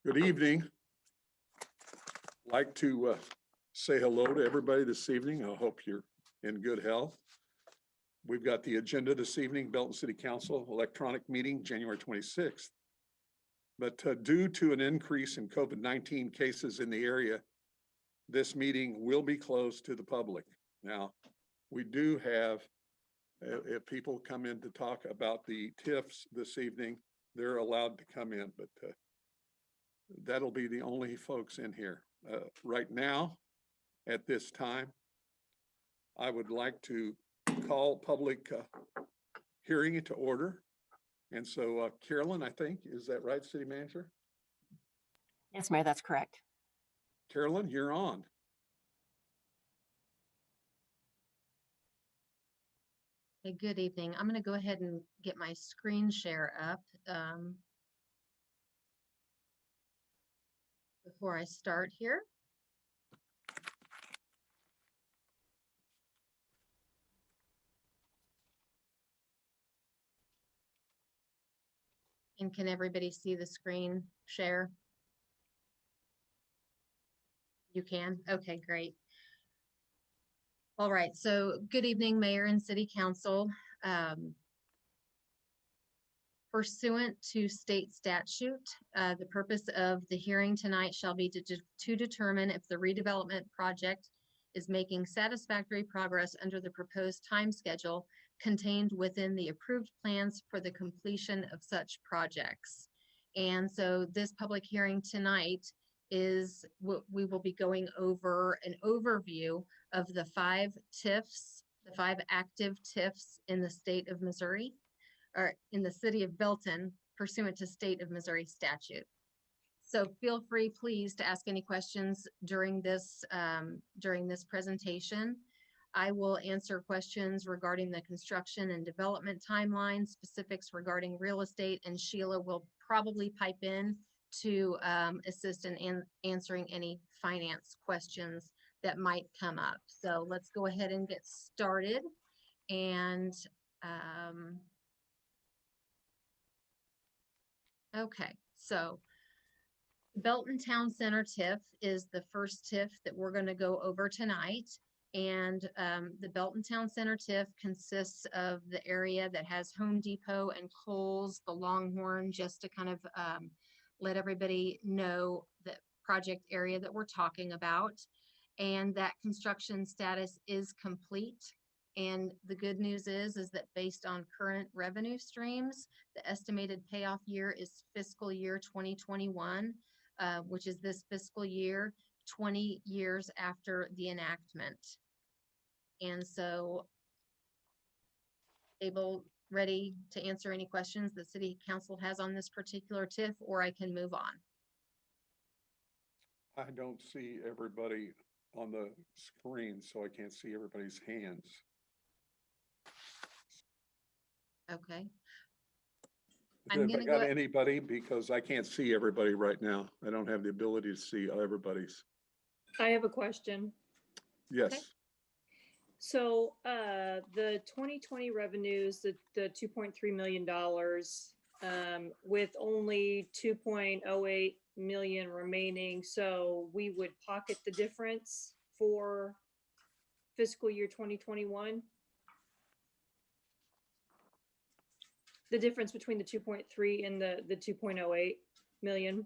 Good evening. I'd like to say hello to everybody this evening. I hope you're in good health. We've got the agenda this evening, Belton City Council electronic meeting, January 26th. But due to an increase in COVID-19 cases in the area, this meeting will be closed to the public. Now, we do have, if people come in to talk about the Tiffs this evening, they're allowed to come in, but that'll be the only folks in here. Right now, at this time, I would like to call public hearing to order. And so Carolyn, I think, is that right, City Manager? Yes, Mayor, that's correct. Carolyn, you're on. Okay, good evening. I'm going to go ahead and get my screen share up before I start here. And can everybody see the screen share? You can? Okay, great. All right, so good evening, Mayor and City Council. Pursuant to state statute, the purpose of the hearing tonight shall be to determine if the redevelopment project is making satisfactory progress under the proposed time schedule contained within the approved plans for the completion of such projects. And so this public hearing tonight is what we will be going over an overview of the 5 TIFs, the 5 active TIFs in the state of Missouri, or in the city of Belton, pursuant to state of Missouri statute. So feel free, please, to ask any questions during this presentation. I will answer questions regarding the construction and development timeline, specifics regarding real estate, and Sheila will probably pipe in to assist in answering any finance questions that might come up. So let's go ahead and get started. And okay, so Belton Town Center TIF is the first TIF that we're going to go over tonight. And the Belton Town Center TIF consists of the area that has Home Depot and Kohl's, the Longhorn, just to kind of let everybody know the project area that we're talking about. And that construction status is complete. And the good news is that based on current revenue streams, the estimated payoff year is fiscal year 2021, which is this fiscal year, 20 years after the enactment. And so, ready to answer any questions that City Council has on this particular TIF, or I can move on. I don't see everybody on the screen, so I can't see everybody's hands. Okay. Have I got anybody? Because I can't see everybody right now. I don't have the ability to see everybody's. I have a question. Yes. Okay. So the 2020 revenues, the $2.3 million, with only 2.08 million remaining, so we would pocket the difference for fiscal year 2021. The difference between the 2.3 and the 2.08 million.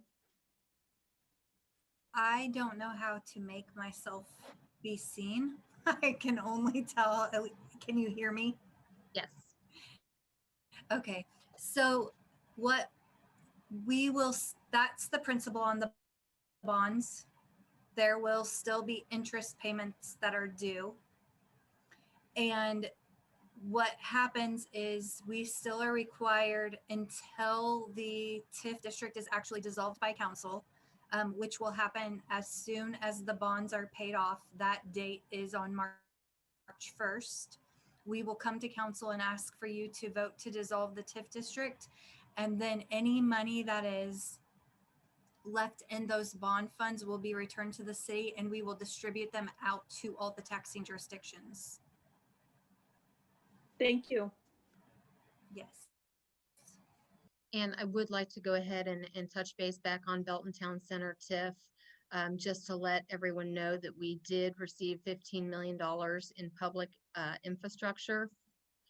I don't know how to make myself be seen. I can only tell. Can you hear me? Yes. Okay. So what we will, that's the principal on the bonds. There will still be interest payments that are due. And what happens is we still are required until the TIF district is actually dissolved by council, which will happen as soon as the bonds are paid off. That date is on March 1st. We will come to council and ask for you to vote to dissolve the TIF district. And then any money that is left in those bond funds will be returned to the city, and we will distribute them out to all the taxing jurisdictions. Thank you. Yes. And I would like to go ahead and touch base back on Belton Town Center TIF, just to let everyone know that we did receive $15 million in public infrastructure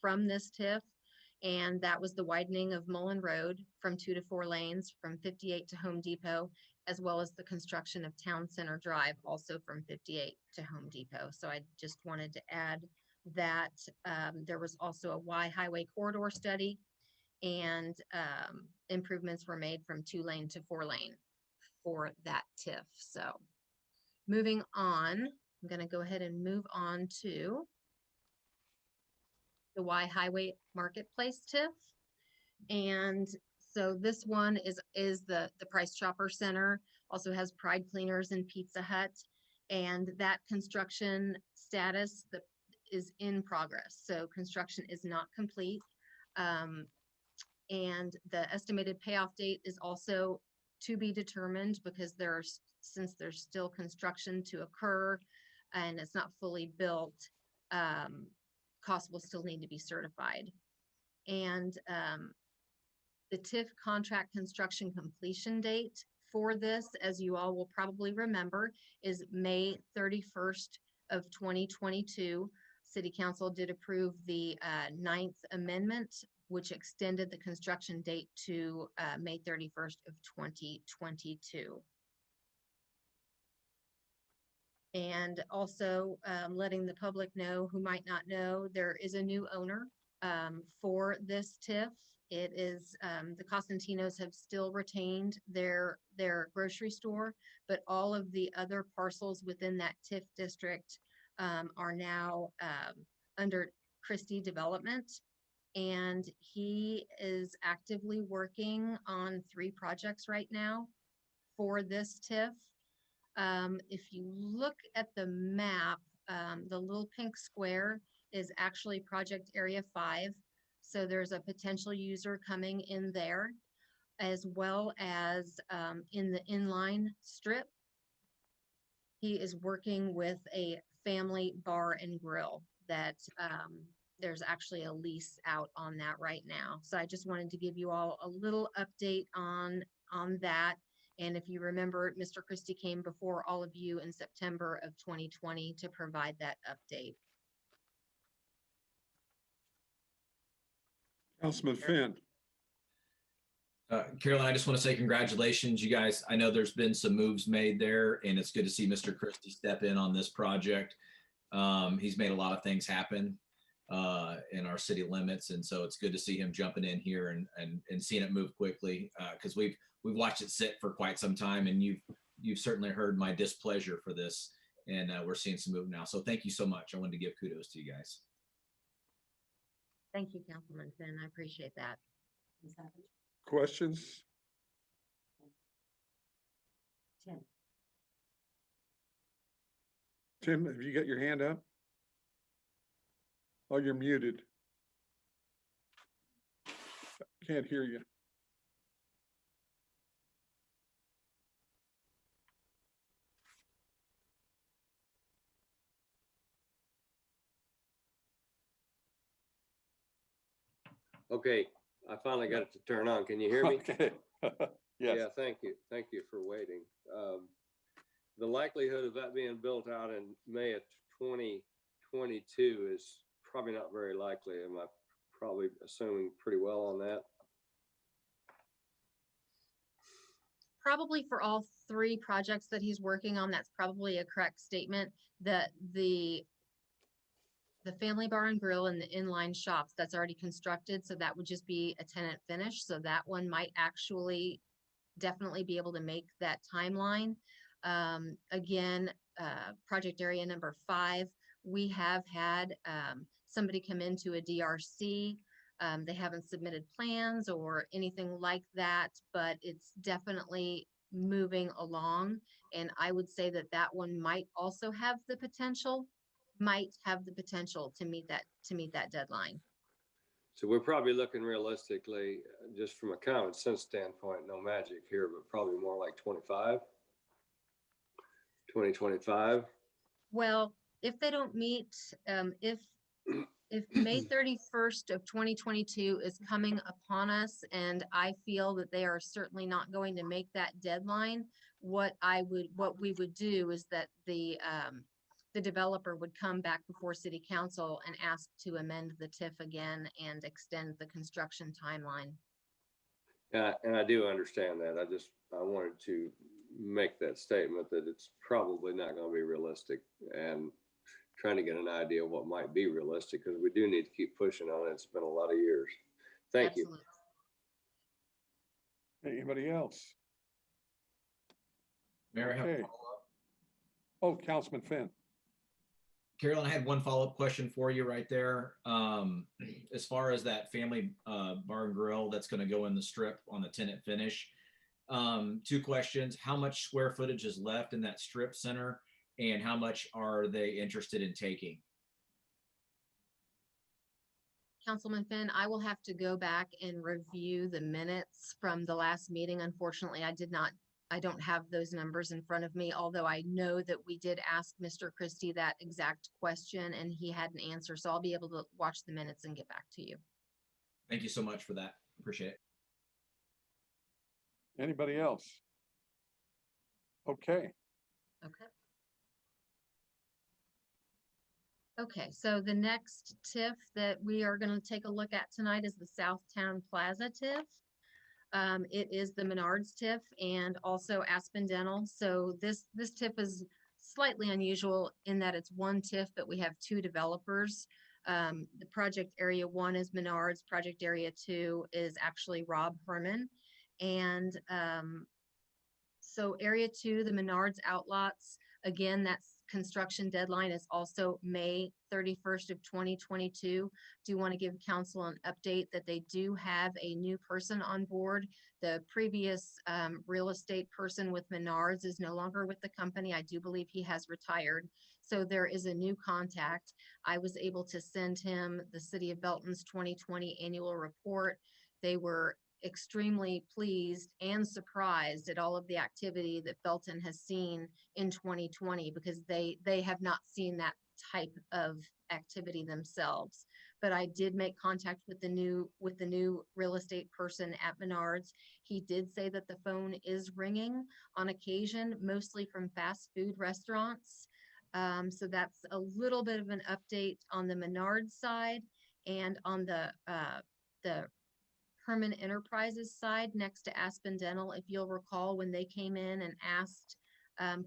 from this TIF. And that was the widening of Mullen Road from 2 to 4 lanes from 58 to Home Depot, as well as the construction of Town Center Drive, also from 58 to Home Depot. So I just wanted to add that there was also a Y highway corridor study, and improvements were made from 2 lane to 4 lane for that TIF. So moving on, I'm going to go ahead and move on to the Y Highway Marketplace TIF. And so this one is the Price Chopper Center, also has Pride Cleaners and Pizza Hut. And that construction status that is in progress. So construction is not complete. And the estimated payoff date is also to be determined, because since there's still construction to occur and it's not fully built, costs will still need to be certified. And the TIF contract construction completion date for this, as you all will probably remember, is May 31st of 2022. City Council did approve the 9th amendment, which extended the construction date to May 31st of 2022. And also letting the public know who might not know, there is a new owner for this TIF. It is, the Costantino's have still retained their grocery store, but all of the other parcels within that TIF district are now under Christie Development. And he is actively working on 3 projects right now for this TIF. If you look at the map, the little pink square is actually project area 5. So there's a potential user coming in there, as well as in the inline strip. He is working with a family bar and grill that there's actually a lease out on that right now. So I just wanted to give you all a little update on that. And if you remember, Mr. Christie came before all of you in September of 2020 to provide that update. Councilman Finn. Carolyn, I just want to say congratulations, you guys. I know there's been some moves made there, and it's good to see Mr. Christie step in on this project. He's made a lot of things happen in our city limits, and so it's good to see him jumping in here and seeing it move quickly, because we've watched it sit for quite some time, and you've certainly heard my displeasure for this, and we're seeing some move now. So thank you so much. I wanted to give kudos to you guys. Thank you, Councilman Finn. I appreciate that. Questions? Tim, have you got your hand up? Oh, you're muted. Can't hear you. Okay, I finally got it to turn on. Can you hear me? Okay. Yes. Yeah, thank you. Thank you for waiting. The likelihood of that being built out in May of 2022 is probably not very likely. Am I probably assuming pretty well on that? Probably for all 3 projects that he's working on, that's probably a correct statement. That the family bar and grill and the inline shops, that's already constructed, so that would just be a tenant finish. So that one might actually definitely be able to make that timeline. Again, project area number 5, we have had somebody come into a DRC. They haven't submitted plans or anything like that, but it's definitely moving along. And I would say that that one might also have the potential to meet that deadline. So we're probably looking realistically, just from a common sense standpoint, no magic here, but probably more like 2025. Well, if they don't meet, if If May 31st of 2022 is coming upon us and I feel that they are certainly not going to make that deadline, what we would do is that the developer would come back before city council and ask to amend the TIF again and extend the construction timeline. And I do understand that. I wanted to make that statement that it's probably not going to be realistic, and trying to get an idea of what might be realistic, because we do need to keep pushing on it. It's been a lot of years. Thank you. Absolutely. Anybody else? Mayor, I have a Okay. follow-up. Oh, Councilman Finn. Carolyn, I had one follow-up question for you right there. As far as that family bar and grill that's going to go in the strip on the tenant finish. Two questions. How much square footage is left in that strip center, and how much are they interested in taking? Councilman Finn, I will have to go back and review the minutes from the last meeting. Unfortunately, I don't have those numbers in front of me, although I know that we did ask Mr. Christie that exact question and he had an answer. So I'll be able to watch the minutes and get back to you. Thank you so much for that. Appreciate it. Anybody else? Okay. Okay. Okay, so the next TIF that we are going to take a look at tonight is the Southtown Plaza TIF. It is the Menards TIF and also Aspen Dental. So this TIF is slightly unusual in that it's one TIF, but we have two developers. The project area 1 is Menards, project area 2 is actually Rob Herman. And so area 2, the Menards outlots, again, that's construction deadline is also May 31st of 2022. Do want to give council an update that they do have a new person on board. The previous real estate person with Menards is no longer with the company. I do believe he has retired. So there is a new contact. I was able to send him the City of Belton's 2020 annual report. They were extremely pleased and surprised at all of the activity that Belton has seen in 2020, because they have not seen that type of activity themselves. But I did make contact with the new real estate person at Menards. He did say that the phone is ringing on occasion, mostly from fast food restaurants. So that's a little bit of an update on the Menards side. And on the Herman Enterprises side next to Aspen Dental, if you'll recall, when they came in and asked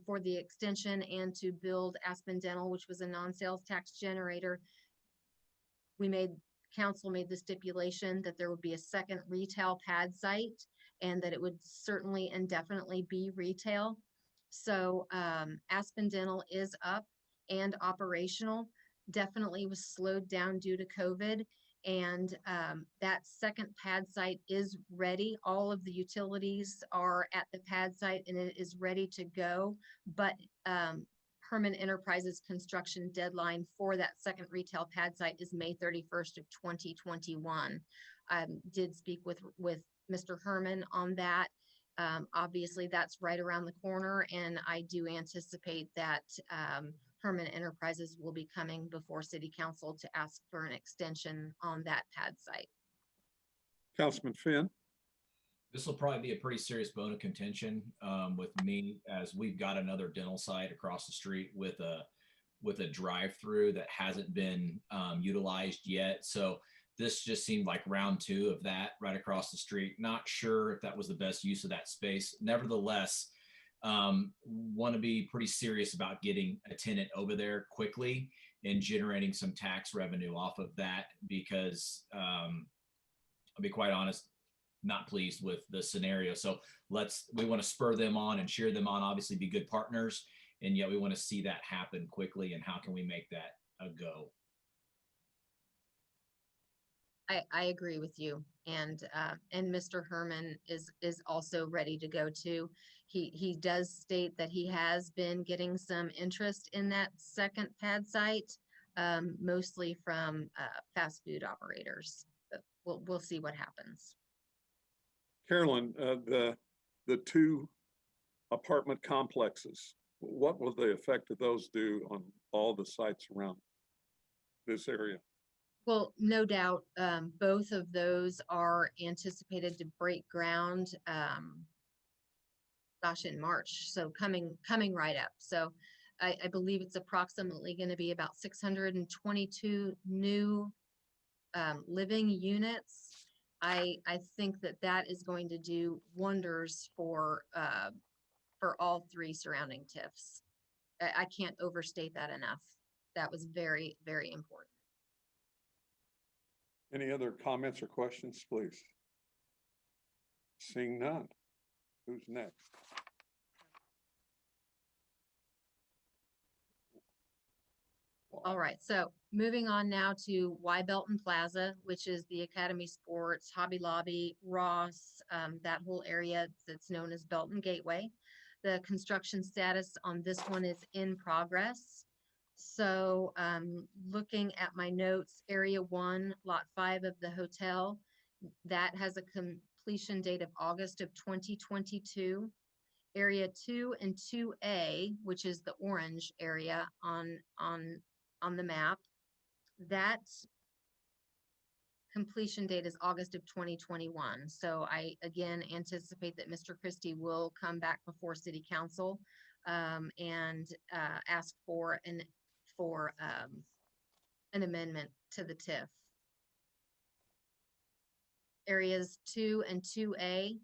for the extension and to build Aspen Dental, which was a non-sales tax generator, council made the stipulation that there would be a second retail pad site and that it would certainly indefinitely be retail. So Aspen Dental is up and operational. Definitely was slowed down due to COVID. And that second pad site is ready. All of the utilities are at the pad site and it is ready to go. But Herman Enterprises construction deadline for that second retail pad site is May 31st of 2021. I did speak with Mr. Herman on that. Obviously, that's right around the corner, and I do anticipate that Herman Enterprises will be coming before City Council to ask for an extension on that pad site. Councilman Finn. This will probably be a pretty serious bone of contention with me, as we've got another dental site across the street with a drive-through that hasn't been utilized yet. So this just seemed like round 2 of that right across the street. Not sure if that was the best use of that space. Nevertheless, want to be pretty serious about getting a tenant over there quickly and generating some tax revenue off of that, because I'll be quite honest, not pleased with the scenario. So we want to spur them on and cheer them on, obviously be good partners, and yet we want to see that happen quickly. And how can we make that a go? I agree with you, and Mr. Herman is also ready to go too. He does state that he has been getting some interest in that second pad site, mostly from fast food operators. But we'll see what happens. Carolyn, the 2 apartment complexes, what will the effect of those do on all the sites around this area? Well, no doubt, both of those are anticipated to break ground, gosh, in March, so coming right up. So I believe it's approximately gonna be about 622 new living units. I think that that is going to do wonders for all three surrounding TIFs. I can't overstate that enough. That was very, very important. Any other comments or questions, please? Seeing none. Who's next? All right, so moving on now to Belton Plaza, which is the Academy Sports, Hobby Lobby, Ross, that whole area that's known as Belton Gateway. The construction status on this one is in progress. So, looking at my notes, Area 1, Lot 5 of the hotel, that has a completion date of August of 2022. Area 2 and 2A, which is the orange area on the map, that completion date is August of 2021. So I again anticipate that Mr. Christie will come back before City Council and ask for an amendment to the TIF. Areas 2 and 2A,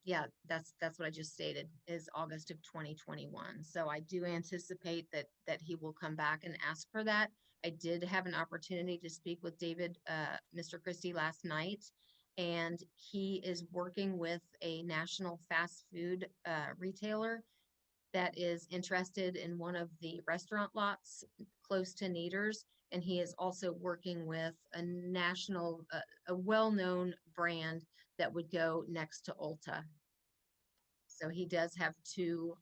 yeah, that's what I just stated, is August of 2021. So I do anticipate that he will come back and ask for that. I did have an opportunity to speak with David, Mr. Christie last night, and he is working with a national fast food retailer that is interested in one of the restaurant lots close to Neaters. And he is also working with a national, a well-known brand that would go next to Ulta. So he does have two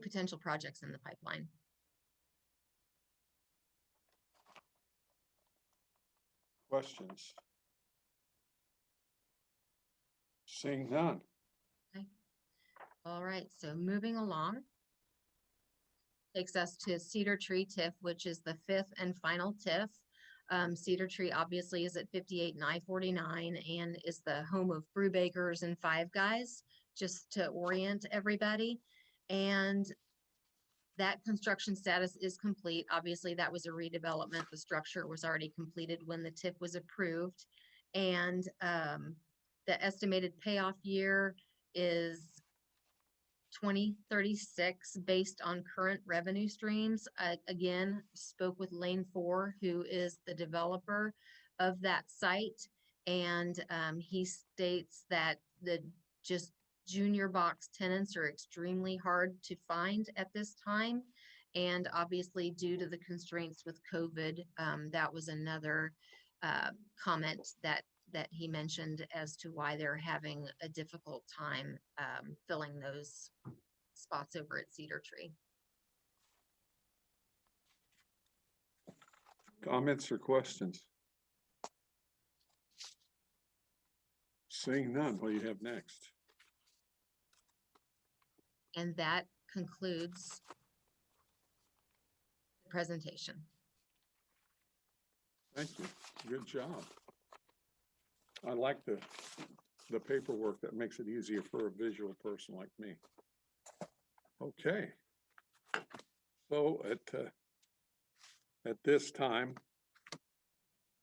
potential projects in the pipeline. Questions? Seeing none. All right, so moving along. Takes us to Cedar Tree TIF, which is the 5th and final TIF. Cedar Tree obviously is at 58 and I-49 and is the home of Brew Bakers and Five Guys, just to orient everybody. And that construction status is complete. Obviously, that was a redevelopment. The structure was already completed when the TIF was approved. And the estimated payoff year is 2036 based on current revenue streams. Again, spoke with Lane 4, who is the developer of that site. And he states that the just junior box tenants are extremely hard to find at this time. And obviously due to the constraints with COVID, that was another comment that he mentioned as to why they're having a difficult time filling those spots over at Cedar Tree. Comments or questions? Seeing none, what do you have next? And that concludes the presentation. Thank you. Good job. I like the paperwork. That makes it easier for a visual person like me. Okay. So at this time,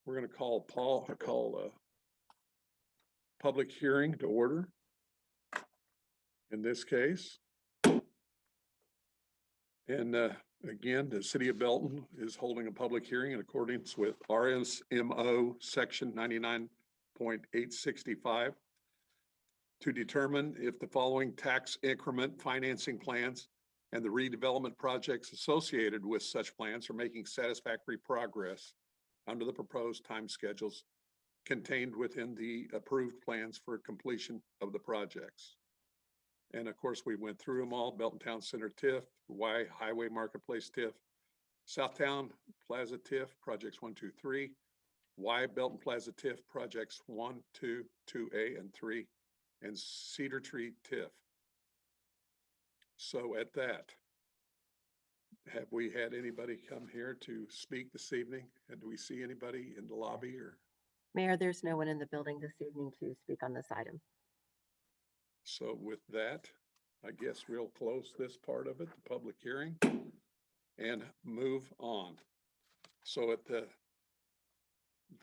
we're going to call a public hearing to order. In this case. And again, the city of Belton is holding a public hearing in accordance with RSMO section 99.865 to determine if the following tax increment financing plans and the redevelopment projects associated with such plans are making satisfactory progress under the proposed time schedules contained within the approved plans for completion of the projects. And of course, we went through them all: Belton Town Center TIF, Y Highway Marketplace TIF, Southtown Plaza TIF, projects 1, 2, 3, Y Belton Plaza TIF, projects 1, 2, 2A and 3, and Cedar Tree TIF. So at that, Have we had anybody come here to speak this evening? And do we see anybody in the lobby or? Mayor, there's no one in the building this evening to speak on this item. So with that, I guess we'll close this part of it, the public hearing, and move on. So at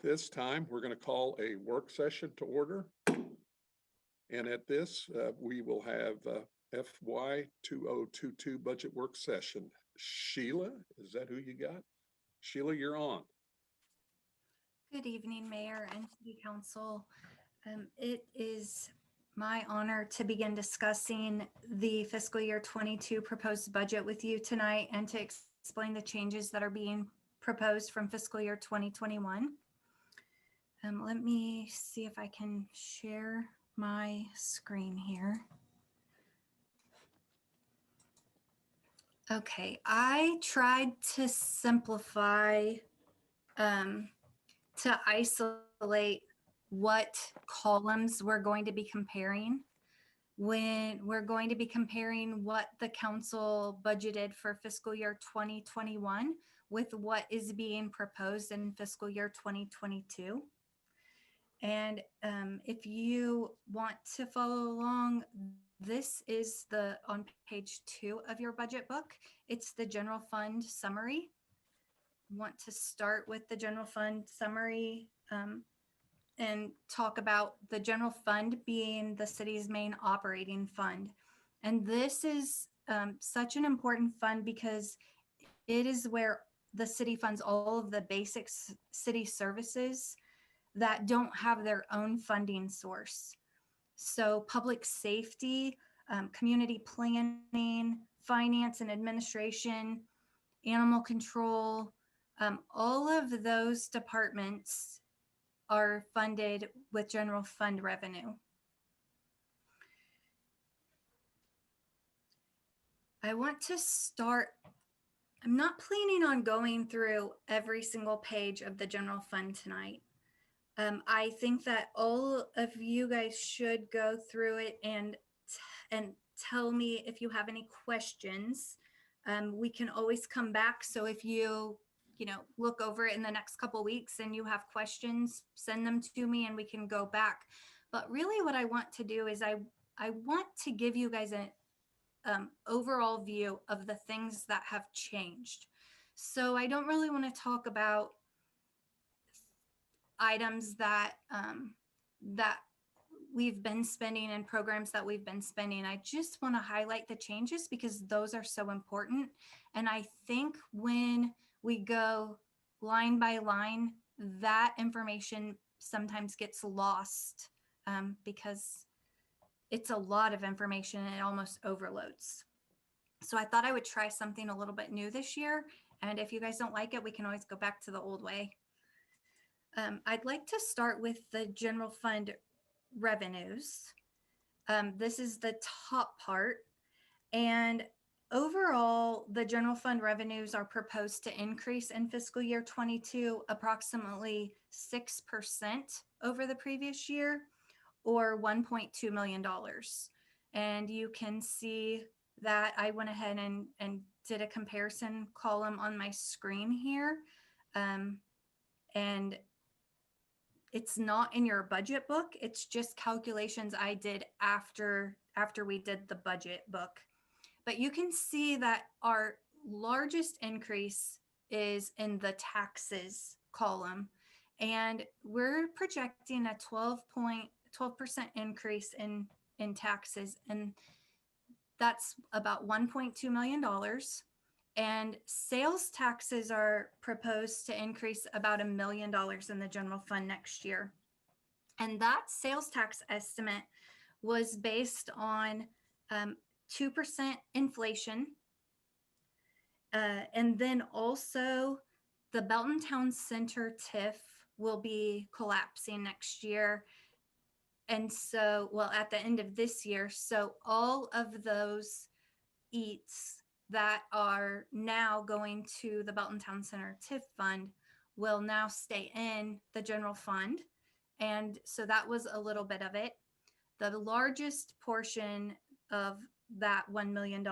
this time, we're going to call a work session to order. And at this, we will have FY 2022 budget work session. Sheila, is that who you got? Sheila, you're on. Good evening, Mayor and City Council. It is my honor to begin discussing the fiscal year 22 proposed budget with you tonight and to explain the changes that are being proposed from fiscal year 2021. Let me see if I can share my screen here. Okay, I tried to simplify, to isolate what columns we're going to be comparing when we're going to be comparing what the council budgeted for fiscal year 2021 with what is being proposed in fiscal year 2022. And if you want to follow along, this is on page 2 of your budget book. It's the general fund summary. Want to start with the general fund summary and talk about the general fund being the city's main operating fund. And this is such an important fund because it is where the city funds all of the basic city services that don't have their own funding source. So public safety, community planning, finance and administration, animal control, all of those departments are funded with general fund revenue. I want to start, I'm not planning on going through every single page of the general fund tonight. I think that all of you guys should go through it and tell me if you have any questions. We can always come back. So if you look over it in the next couple weeks and you have questions, send them to me and we can go back. But really what I want to do is I want to give you guys an overall view of the things that have changed. So I don't really want to talk about items that that we've been spending and programs that we've been spending. I just want to highlight the changes because those are so important. And I think when we go line by line, that information sometimes gets lost because it's a lot of information and it almost overloads. So I thought I would try something a little bit new this year. And if you guys don't like it, we can always go back to the old way. I'd like to start with the general fund revenues. This is the top part. And overall, the general fund revenues are proposed to increase in fiscal year 22 approximately 6% over the previous year, or $1.2 million. And you can see that I went ahead and did a comparison column on my screen here. And it's not in your budget book. It's just calculations I did after we did the budget book. But you can see that our largest increase is in the taxes column. And we're projecting a 12% increase in taxes. And that's about $1.2 million. And sales taxes are proposed to increase about $1 million in the general fund next year. And that sales tax estimate was based on 2% inflation. And then also the Belton Town Center Tiff will be collapsing next year. And so, well, at the end of this year, so all of those eats that are now going to the Belton Town Center TIF fund will now stay in the general fund. And so that was a little bit of it. The largest portion of that $1 million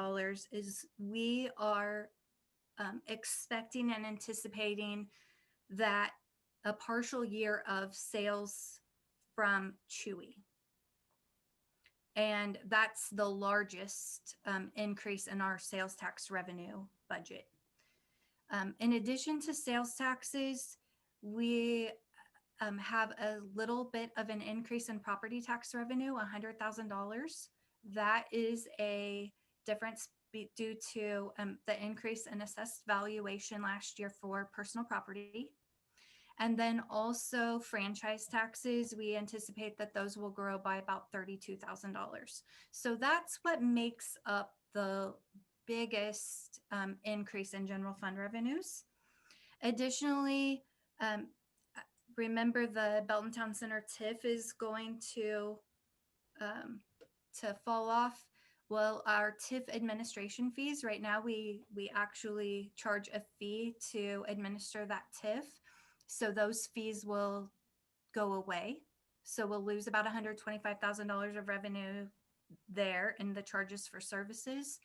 is we are expecting and anticipating that a partial year of sales from Chewy. And that's the largest increase in our sales tax revenue budget. In addition to sales taxes, we have a little bit of an increase in property tax revenue, $100,000. That is a difference due to the increase in assessed valuation last year for personal property. And then also franchise taxes, we anticipate that those will grow by about $32,000. So that's what makes up the biggest increase in general fund revenues. Additionally, remember the Belton Town Center TIF is going to fall off. Well, our TIF administration fees, right now we actually charge a fee to administer that TIF. So those fees will go away. So we'll lose about $125,000 of revenue there in the charges for services.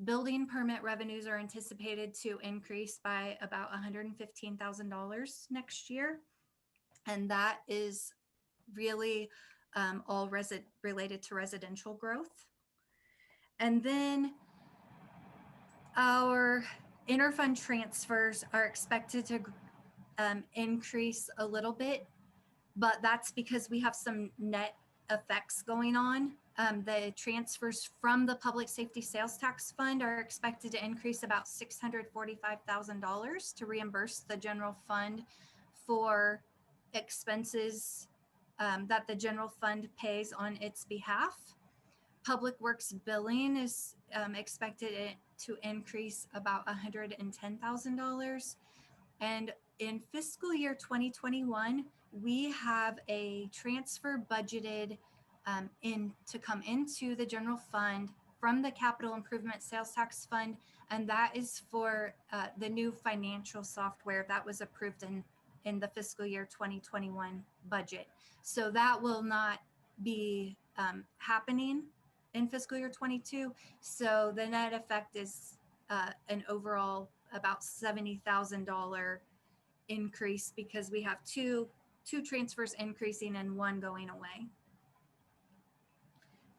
Building permit revenues are anticipated to increase by about $115,000 next year. And that is really all related to residential growth. And then our interfund transfers are expected to increase a little bit, but that's because we have some net effects going on. The transfers from the Public Safety Sales Tax Fund are expected to increase about $645,000 to reimburse the general fund for expenses that the general fund pays on its behalf. Public Works billing is expected to increase about $110,000. And in fiscal year 2021, we have a transfer budgeted to come into the general fund from the Capital Improvement Sales Tax Fund, and that is for the new financial software that was approved in the fiscal year 2021 budget. So that will not be happening in fiscal year 22. So the net effect is an overall about $70,000 increase because we have two transfers increasing and one going away.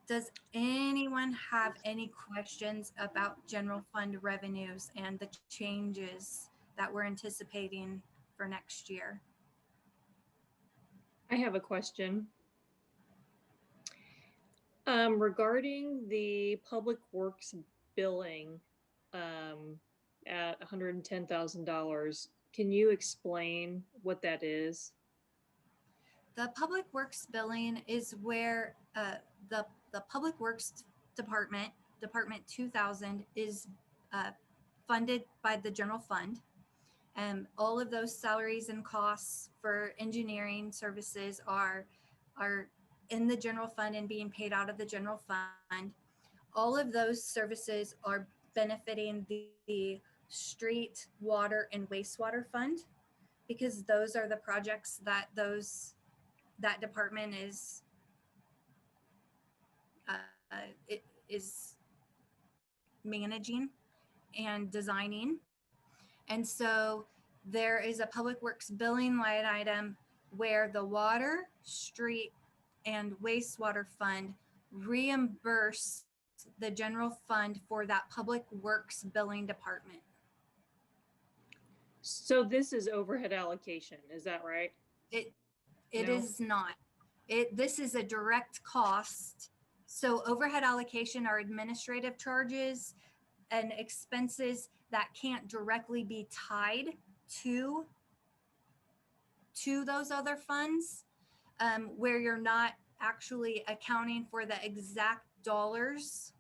Does anyone have any questions about general fund revenues and the changes that we're anticipating for next year? I have a question. Regarding the Public Works billing at $110,000, can you explain what that is? The Public Works billing is where the Public Works Department, Department 2000, is funded by the general fund. All of those salaries and costs for engineering services are in the general fund and being paid out of the general fund. All of those services are benefiting the street, water, and wastewater fund because those are the projects that that department is managing and designing. And so there is a Public Works billing line item where the water, street, and wastewater fund reimburse the general fund for that Public Works billing department. So this is overhead allocation, is that right? It No. is not. This is a direct cost. So overhead allocation are administrative charges and expenses that can't directly be tied to those other funds, where you're not actually accounting for the exact dollars.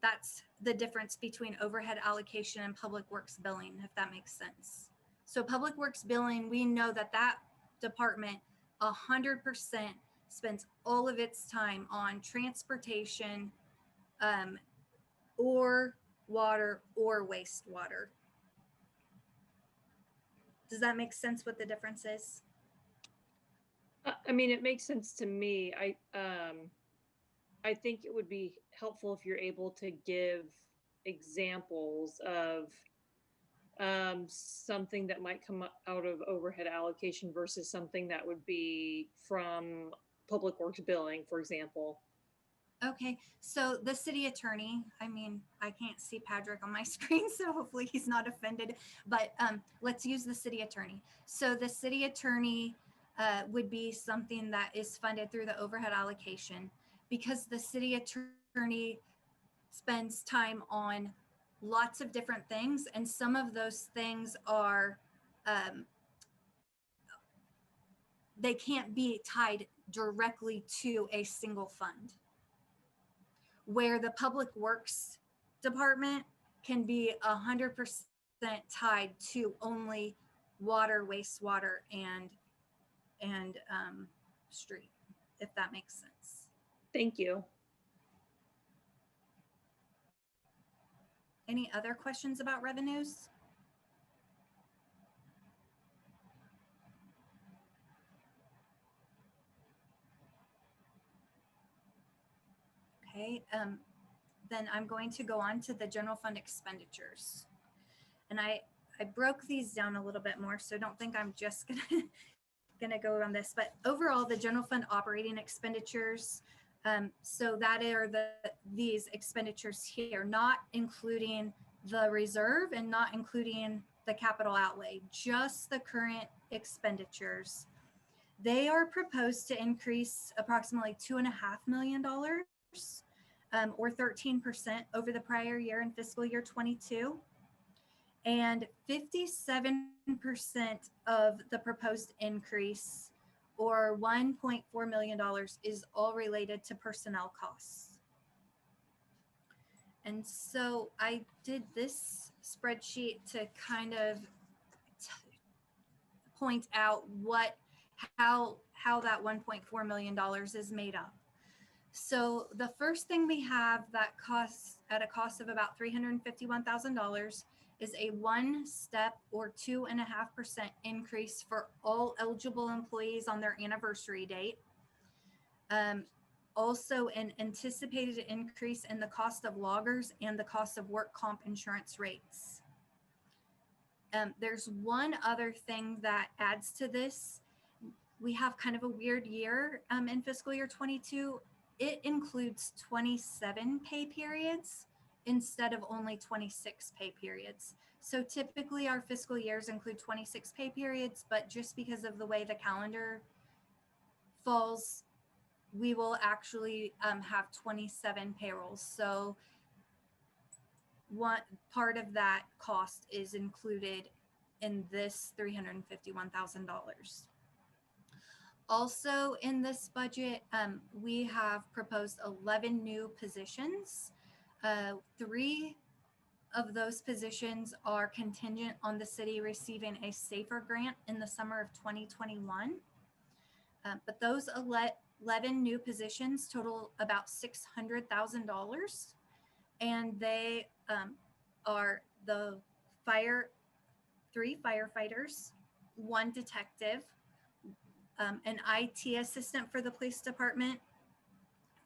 That's the difference between overhead allocation and Public Works billing, if that makes sense. So Public Works billing, we know that department 100% spends all of its time on transportation, or water or wastewater. Does that make sense what the difference is? I mean, it makes sense to me. I think it would be helpful if you're able to give examples of something that might come out of overhead allocation versus something that would be from Public Works billing, for example? Okay, so the city attorney, I mean, I can't see Patrick on my screen, so hopefully he's not offended, but let's use the city attorney. So the city attorney would be something that is funded through the overhead allocation, because the city attorney spends time on lots of different things, and some of those things are, they can't be tied directly to a single fund. Where the public works department can be 100% tied to only water, wastewater, and street, if that makes sense. Thank you. Any other questions about revenues? Okay, then I'm going to go on to the general fund expenditures. And I broke these down a little bit more, so don't think I'm just gonna go on this, but overall, the general fund operating expenditures, so that are these expenditures here, not including the reserve and not including the capital outlay, just the current expenditures. They are proposed to increase approximately $2.5 million, or 13% over the prior year in fiscal year 22. And 57% of the proposed increase, or $1.4 million, is all related to personnel costs. And so I did this spreadsheet to kind of point out how that $1.4 million is made up. So the first thing we have that costs at a cost of about $351,000 is a one-step or 2.5% increase for all eligible employees on their anniversary date. Also an anticipated increase in the cost of loggers and the cost of work comp insurance rates. There's one other thing that adds to this. We have kind of a weird year in fiscal year 22. It includes 27 pay periods instead of only 26 pay periods. So typically our fiscal years include 26 pay periods, but just because of the way the calendar falls, we will actually have 27 payrolls. So one part of that cost is included in this $351,000. Also in this budget, we have proposed 11 new positions. 3 of those positions are contingent on the city receiving a SAFER grant in the summer of 2021. But those 11 new positions total about $600,000. And they are the 3 firefighters, 1 detective, an IT assistant for the police department,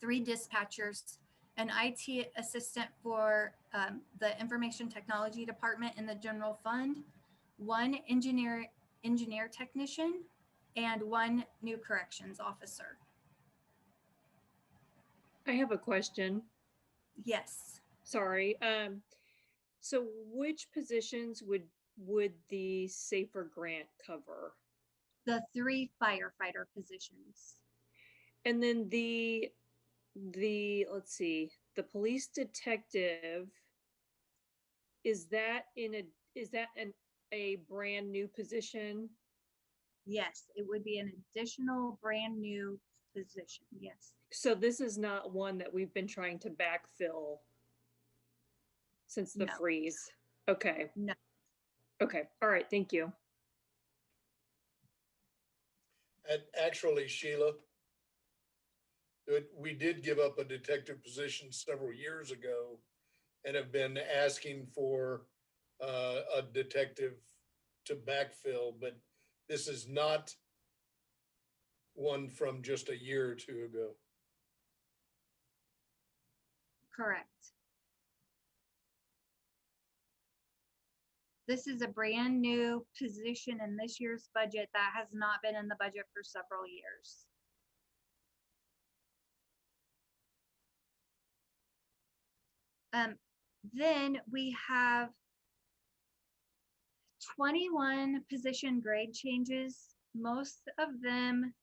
3 dispatchers, an IT assistant for the information technology department in the general fund, 1 engineer technician, and 1 new corrections officer. I have a question. Yes. Sorry. So which positions would the SAFER grant cover? The 3 firefighter positions. And then the let's see, the police detective, is that a brand new position? Yes, it would be an additional brand new position. Yes. So this is not one that we've been trying to backfill since the No. freeze. Okay. No. Okay. All right. Thank you. Actually, Sheila, we did give up a detective position several years ago and have been asking for a detective to backfill, but this is not one from just a year or 2 ago. Correct. This is a brand new position in this year's budget that has not been in the budget for several years. Then we have 21 position grade changes. Most of them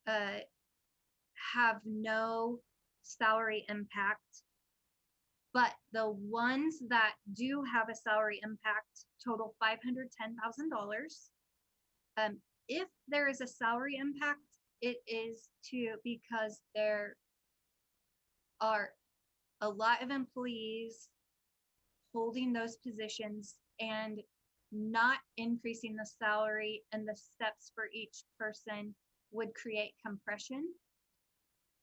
have no salary impact. But the ones that do have a salary impact total $510,000. If there is a salary impact, it is because there are a lot of employees holding those positions and not increasing the salary and the steps for each person would create compression.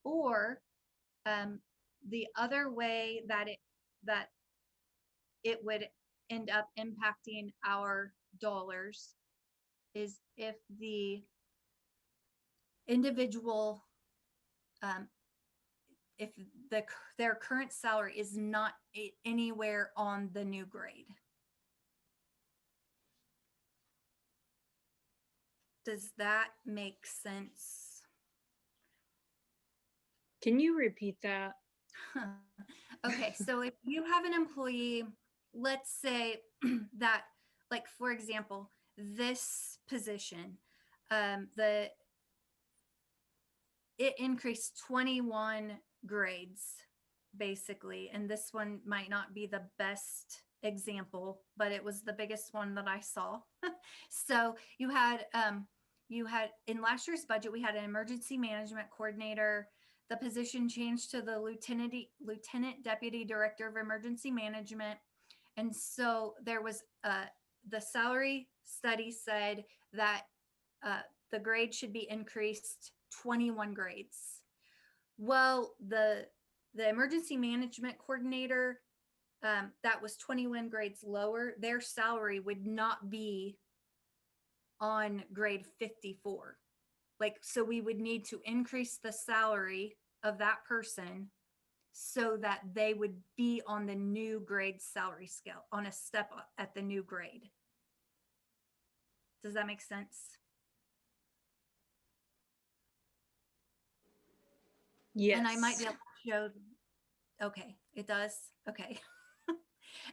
Or the other way that it would end up impacting our dollars is if the individual, if their current salary is not anywhere on the new grade. Does that make sense? Can you repeat that? Okay, so if you have an employee, let's say that, like, for example, this position, it increased 21 grades, basically, and this one might not be the best example, but it was the biggest one that I saw. So you had in last year's budget, we had an emergency management coordinator. The position changed to the lieutenant deputy director of emergency management. And so there was the salary study said that the grade should be increased 21 grades. Well, the emergency management coordinator, that was 21 grades lower, their salary would not be on grade 54. Like, so we would need to increase the salary of that person so that they would be on the new grade salary scale, on a step up at the new grade. Does that make sense? Yes. And I might be able to show. Okay, it does. Okay.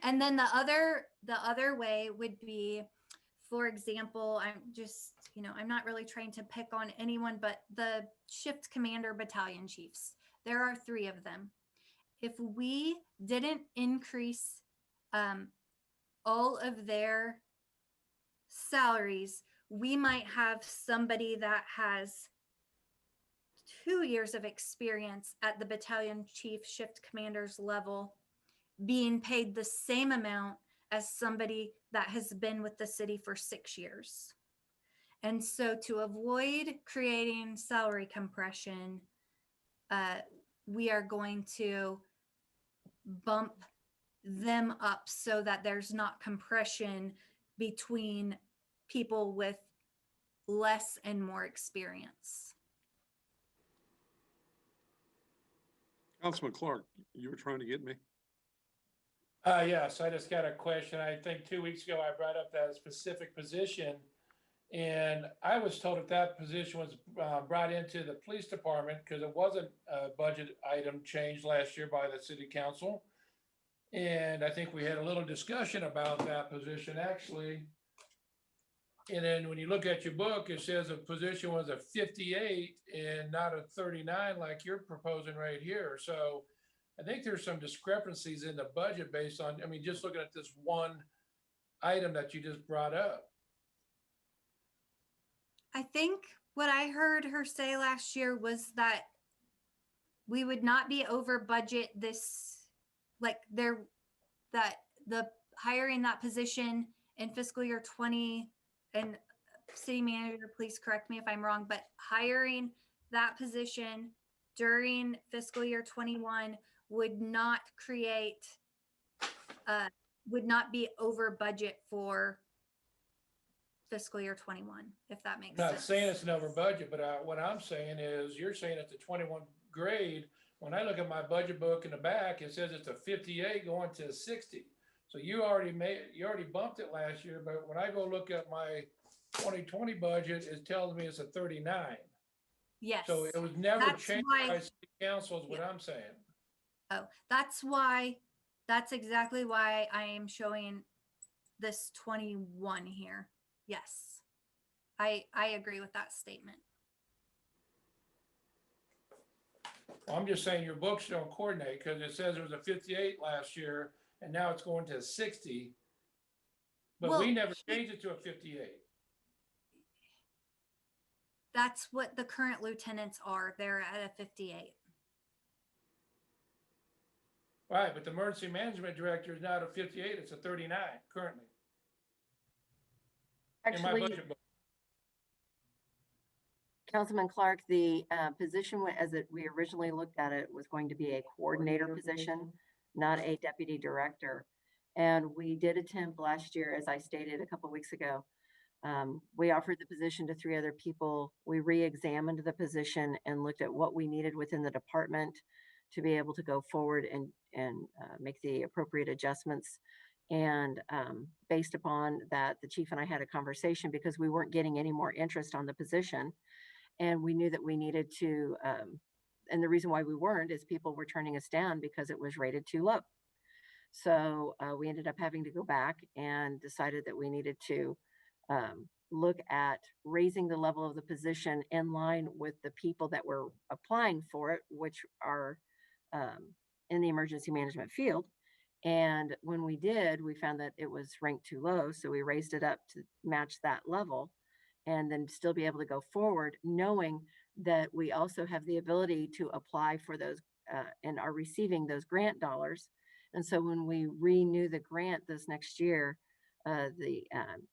And then the other way would be, for example, I'm just, I'm not really trying to pick on anyone, but the shift commander battalion chiefs, there are 3 of them. If we didn't increase all of their salaries, we might have somebody that has 2 years of experience at the battalion chief shift commander's level being paid the same amount as somebody that has been with the city for 6 years. And so to avoid creating salary compression, we are going to bump them up so that there's not compression between people with less and more experience. Councilman Clark, you were trying to get me? Yes, I just got a question. I think 2 weeks ago, I brought up that specific position. And I was told that position was brought into the police department because it wasn't a budget item changed last year by the city council. And I think we had a little discussion about that position actually. And then when you look at your book, it says the position was a 58 and not a 39 like you're proposing right here. So I think there's some discrepancies in the budget based on, just looking at this one item that you just brought up. I think what I heard her say last year was that we would not be over budget that the hiring that position in fiscal year 20, and city manager, please correct me if I'm wrong, but hiring that position during fiscal year 21 would not be over budget for fiscal year 21, if that makes sense. Not saying it's an over budget, but what I'm saying is you're saying it's a 21 grade. When I look at my budget book in the back, it says it's a 58 going to a 60. So you already bumped it last year, but when I go look at my 2020 budget, it tells me it's a 39. Yes. So it was never That's changed why- by city council is what Yeah. I'm saying. Oh, that's exactly why I am showing this 21 here. Yes. I agree with that statement. Well, I'm just saying your books don't coordinate because it says it was a 58 last year and now it's going to 60. But we Well, never changed it to a 58. That's what the current lieutenants are. They're at a 58. Right, but the emergency management director is not a 58, it's a 39 currently in my Actually, budget book. Councilman Clark, the position as we originally looked at it was going to be a coordinator position, not a deputy director. And we did attempt last year, as I stated a couple weeks ago. We offered the position to 3 other people. We re-examined the position and looked at what we needed within the department to be able to go forward and make the appropriate adjustments. And based upon that, the chief and I had a conversation because we weren't getting any more interest on the position. And we knew that we needed to, and the reason why we weren't is people were turning us down because it was rated too low. So we ended up having to go back and decided that we needed to look at raising the level of the position in line with the people that were applying for it, which are in the emergency management field. And when we did, we found that it was ranked too low. So we raised it up to match that level and then still be able to go forward, knowing that we also have the ability to apply for those and are receiving those grant dollars. And so when we renew the grant this next year, the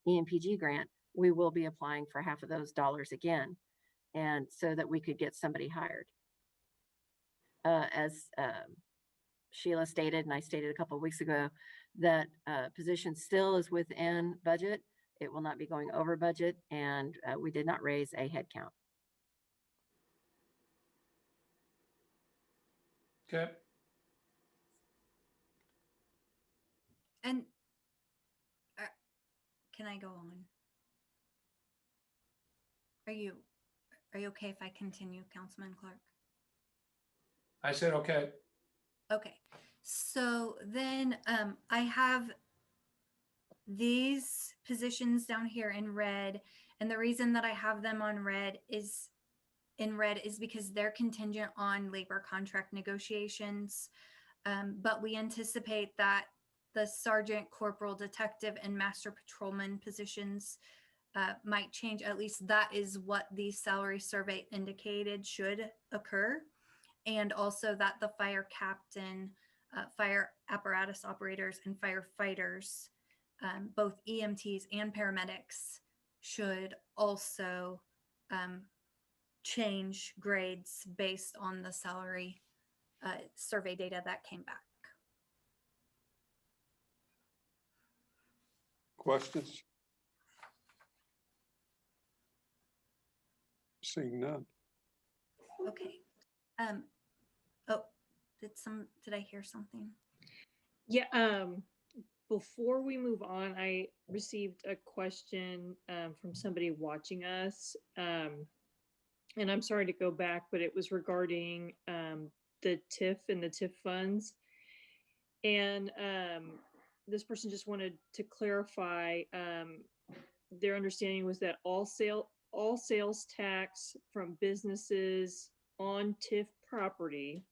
EMPG grant, we will be applying for half of those dollars again, and so that we could get somebody hired. As Sheila stated, and I stated a couple of weeks ago, that position still is within budget. It will not be going over budget, and we did not raise a head count. Okay. And can I go on? Are you okay if I continue, Councilman Clark? I said, okay. Okay, so then I have these positions down here in red, and the reason that I have them on red is because they're contingent on labor contract negotiations. But we anticipate that the sergeant, corporal, detective, and master patrolman positions might change. At least that is what the salary survey indicated should occur. And also that the fire captain, fire apparatus operators, and firefighters, both EMTs and paramedics, should also change grades based on the salary survey data that came back. Questions? Seeing none. Okay. Did I hear something? Yeah, before we move on, I received a question from somebody watching us. And I'm sorry to go back, but it was regarding the TIF and the TIF funds. And this person just wanted to clarify their understanding was that all sales tax from businesses on TIF property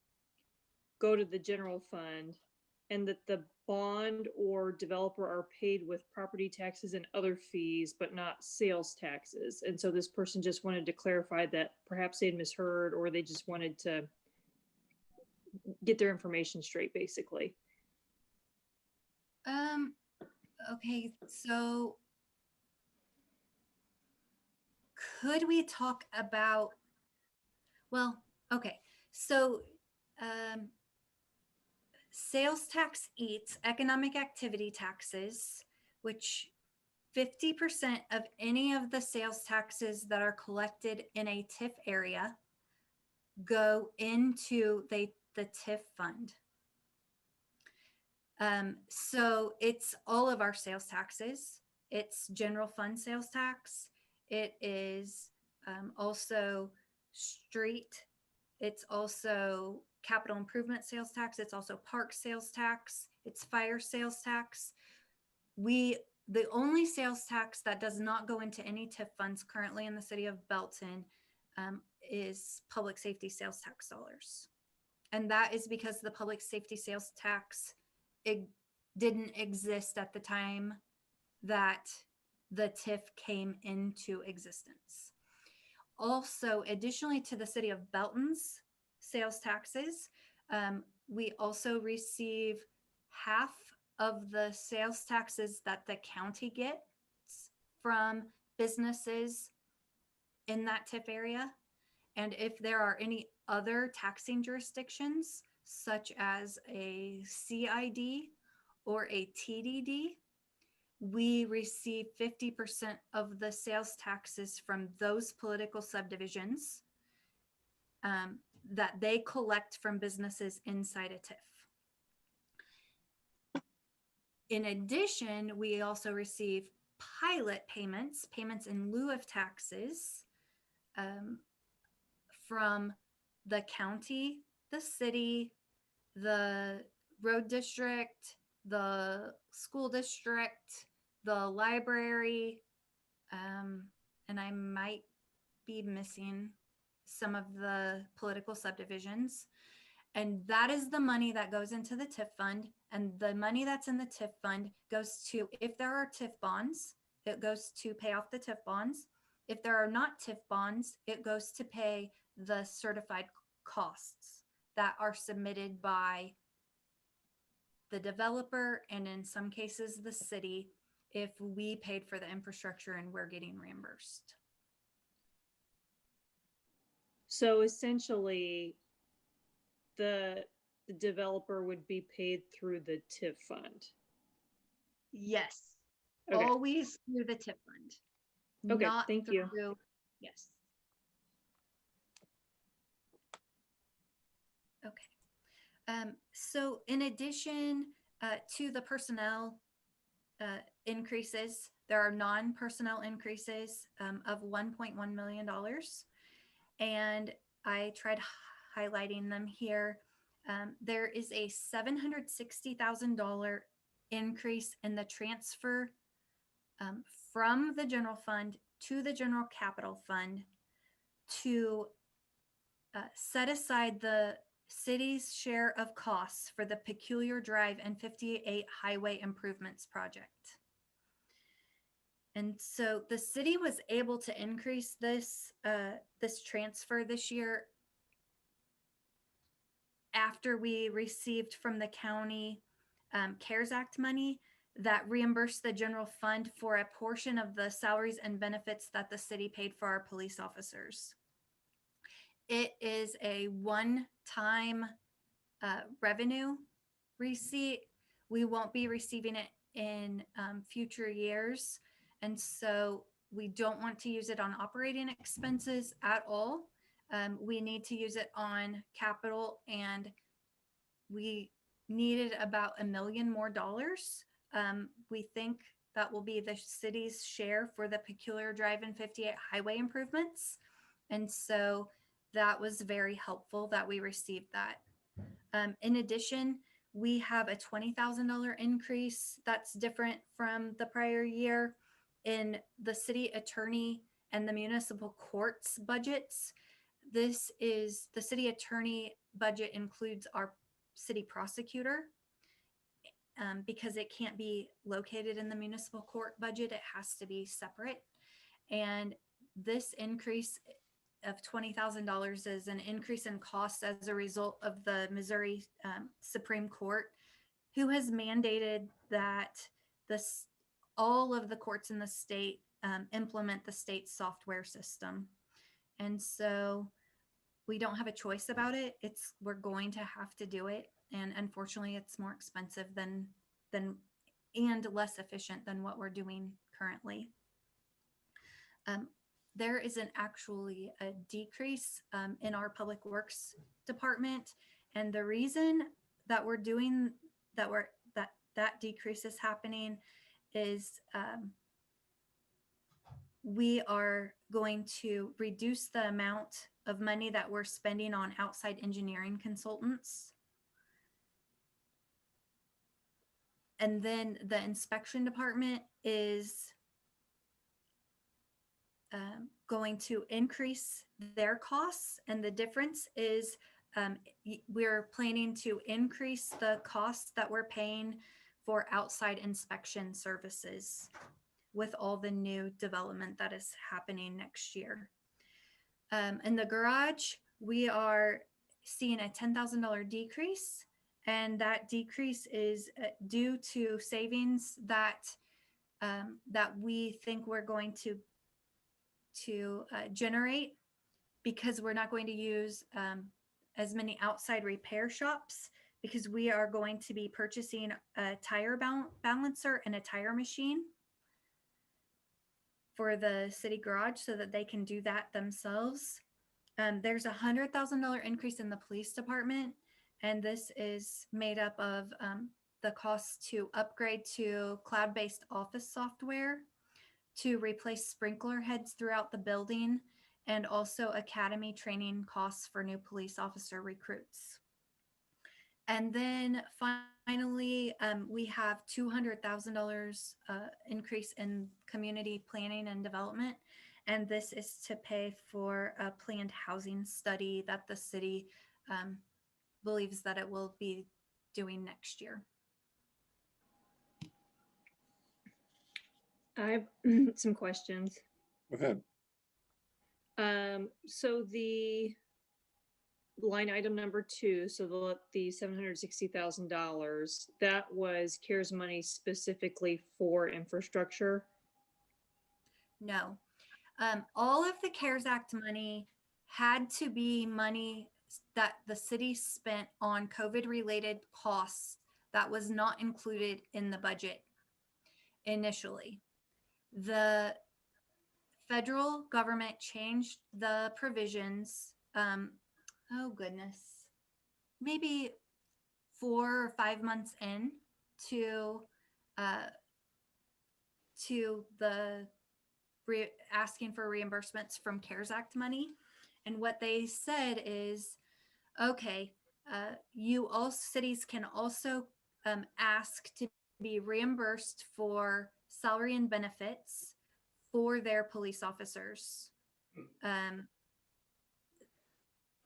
go to the general fund, and that the bond or developer are paid with property taxes and other fees, but not sales taxes. And so this person just wanted to clarify that perhaps they'd misheard, or they just wanted to get their information straight, basically. Okay, so could we talk about, well, okay, so sales tax eats economic activity taxes, which 50% of any of the sales taxes that are collected in a TIF area go into the TIF fund. So it's all of our sales taxes. It's general fund sales tax. It is also street. It's also capital improvement sales tax. It's also park sales tax. It's fire sales tax. The only sales tax that does not go into any TIF funds currently in the city of Belton is public safety sales tax dollars. And that is because the public safety sales tax, it didn't exist at the time that the TIF came into existence. Also, additionally to the city of Belton's sales taxes, we also receive half of the sales taxes that the county gets from businesses in that TIF area. And if there are any other taxing jurisdictions, such as a CID or a TDD, we receive 50% of the sales taxes from those political subdivisions that they collect from businesses inside a TIF. In addition, we also receive pilot payments in lieu of taxes from the county, the city, the road district, the school district, the library, and I might be missing some of the political subdivisions. And that is the money that goes into the TIF fund. And the money that's in the TIF fund goes to, if there are TIF bonds, it goes to pay off the TIF bonds. If there are not TIF bonds, it goes to pay the certified costs that are submitted by the developer, and in some cases the city, if we paid for the infrastructure and we're getting reimbursed. So essentially, the developer would be paid through the TIF fund. Yes, Okay. always through the TIF fund. Okay, not thank you. through- Yes. Okay. So in addition to the personnel increases, there are non-personnel increases of $1.1 million. And I tried highlighting them here. There is a $760,000 increase in the transfer from the general fund to the general capital fund to set aside the city's share of costs for the Peculiar Drive and 58 Highway Improvements Project. And so the city was able to increase this transfer this year after we received from the county CARES Act money that reimbursed the general fund for a portion of the salaries and benefits that the city paid for our police officers. It is a one-time revenue receipt. We won't be receiving it in future years. And so we don't want to use it on operating expenses at all. We need to use it on capital, and we needed about $1 million more. We think that will be the city's share for the Peculiar Drive and 58 highway improvements. And so that was very helpful that we received that. In addition, we have a $20,000 increase that's different from the prior year in the city attorney and the municipal courts budgets. This is the city attorney budget includes our city prosecutor because it can't be located in the municipal court budget. It has to be separate. And this increase of $20,000 is an increase in costs as a result of the Missouri Supreme Court, who has mandated that all of the courts in the state implement the state software system. And so we don't have a choice about it. We're going to have to do it. And unfortunately, it's more expensive than and less efficient than what we're doing currently. There is actually a decrease in our public works department. And the reason that we're doing that that decrease is happening is we are going to reduce the amount of money that we're spending on outside engineering consultants. And then the inspection department is going to increase their costs. And the difference is we're planning to increase the costs that we're paying for outside inspection services with all the new development that is happening next year. In the garage, we are seeing a $10,000 decrease, and that decrease is due to savings that that we think we're going to generate, because we're not going to use as many outside repair shops, because we are going to be purchasing a tire balancer and a tire machine for the city garage so that they can do that themselves. There's $100,000 increase in the police department, and this is made up of the cost to upgrade to cloud-based office software, to replace sprinkler heads throughout the building, and also academy training costs for new police officer recruits. And then finally, we have $200,000 increase in community planning and development. And this is to pay for a planned housing study that the city believes that it will be doing next year. I have some questions. Go ahead. So the line item number 2, so the $760,000, that was CARES money specifically for infrastructure? No. All of the CARES Act money had to be money that the city spent on COVID-related costs that was not included in the budget initially. The federal government changed the provisions, oh goodness, maybe 4 or 5 months in to the asking for reimbursements from CARES Act money. And what they said is, okay, you all cities can also ask to be reimbursed for salary and benefits for their police officers,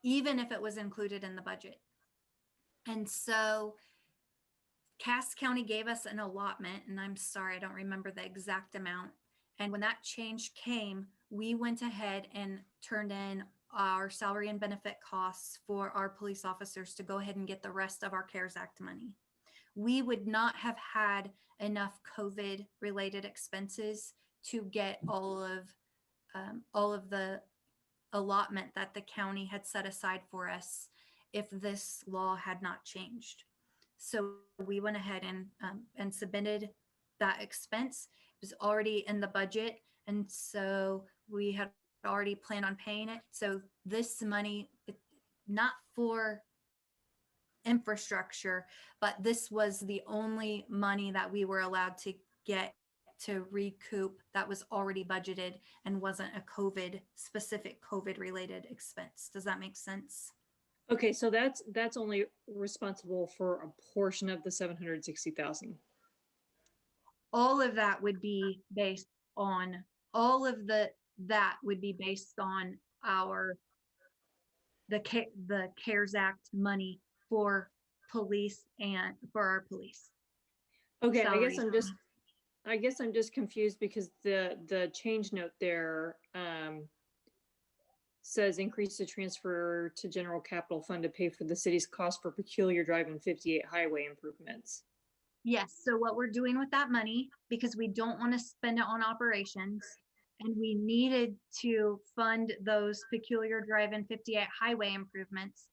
even if it was included in the budget. And so Cass County gave us an allotment, and I'm sorry, I don't remember the exact amount. And when that change came, we went ahead and turned in our salary and benefit costs for our police officers to go ahead and get the rest of our CARES Act money. We would not have had enough COVID related expenses to get all of the allotment that the county had set aside for us if this law had not changed. So we went ahead and submitted that expense. It was already in the budget, and so we had already planned on paying it. So this money, not for infrastructure, but this was the only money that we were allowed to get to recoup that was already budgeted and wasn't a specific COVID related expense. Does that make sense? Okay, so that's only responsible for a portion of the 760,000. All of that would be based on that would be based on the CARES Act money for police and for our police. Okay, Salaries. I guess I'm just confused because the change note there says increase the transfer to general capital fund to pay for the city's cost for peculiar drive and 58 highway improvements. Yes, so what we're doing with that money, because we don't want to spend it on operations, and we needed to fund those peculiar drive and 58 highway improvements,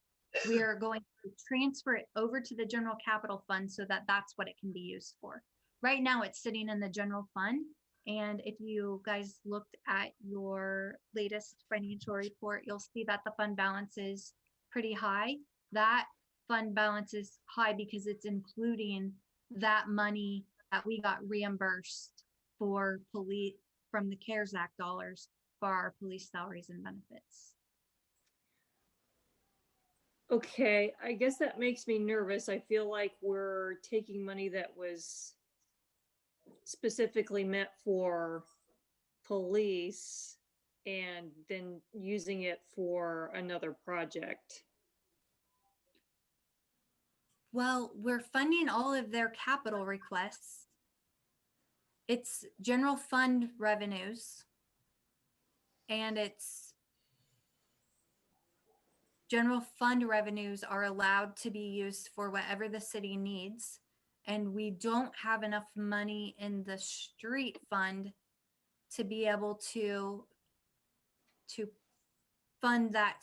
we are going to transfer it over to the general capital fund so that that's what it can be used for. Right now it's sitting in the general fund. And if you guys looked at your latest financial report, you'll see that the fund balance is pretty high. That fund balance is high because it's including that money that we got reimbursed for police from the CARES Act dollars for our police salaries and benefits. Okay, I guess that makes me nervous. I feel like we're taking money that was specifically meant for police and then using it for another project. Well, we're funding all of their capital requests. It's general fund revenues. And it's general fund revenues are allowed to be used for whatever the city needs. And we don't have enough money in the street fund to be able to fund that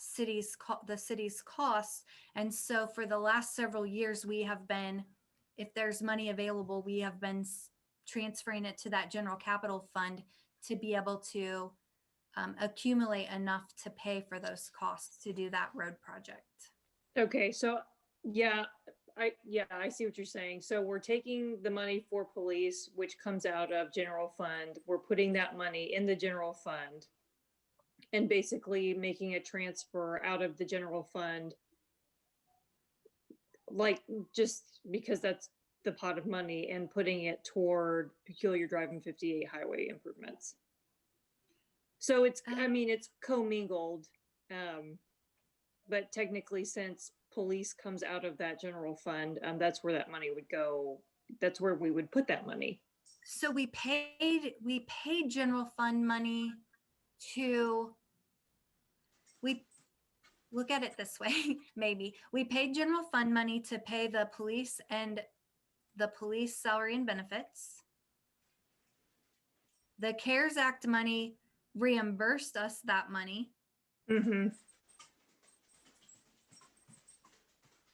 the city's costs. And so for the last several years, we have been, if there's money available, we have been transferring it to that general capital fund to be able to accumulate enough to pay for those costs to do that road project. Okay, so yeah, I see what you're saying. So we're taking the money for police, which comes out of general fund. We're putting that money in the general fund and basically making a transfer out of the general fund, like just because that's the pot of money, and putting it toward Peculiar Drive and 58 highway improvements. So it's, I mean, it's commingled, but technically since police comes out of that general fund, that's where that money would go. That's where we would put that money. So we paid general fund money to, we look at it this way, maybe. We paid general fund money to pay the police and the police salary and benefits. The CARES Act money reimbursed us that money. Mm-hmm.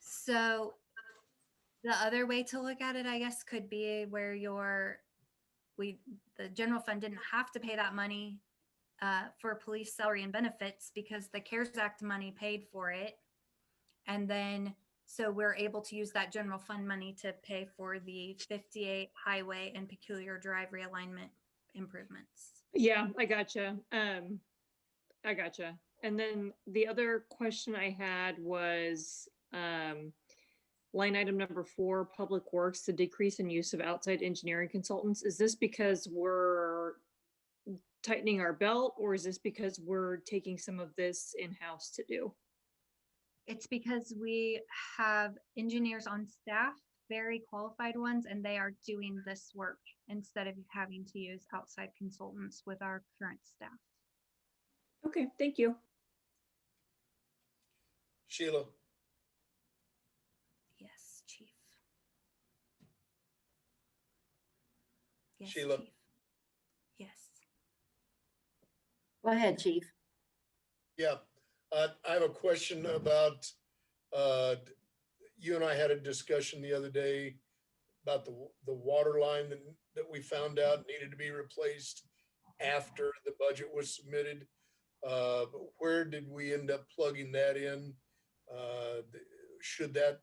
So the other way to look at it, I guess, could be where the general fund didn't have to pay that money for police salary and benefits because the CARES Act money paid for it. And then, so we're able to use that general fund money to pay for the 58 highway and Peculiar Drive realignment improvements. Yeah, I gotcha. I gotcha. And then the other question I had was line item number 4, Public Works, the decrease in use of outside engineering consultants. Is this because we're tightening our belt, or is this because we're taking some of this in-house to do? It's because we have engineers on staff, very qualified ones, and they are doing this work instead of having to use outside consultants with our current staff. Okay, thank you. Sheila, Yes, Chief. Yes, Sheila. Chief. Yes. Go ahead, Chief. Yeah, I have a question about, you and I had a discussion the other day about the water line that we found out needed to be replaced after the budget was submitted. Where did we end up plugging that in? Should that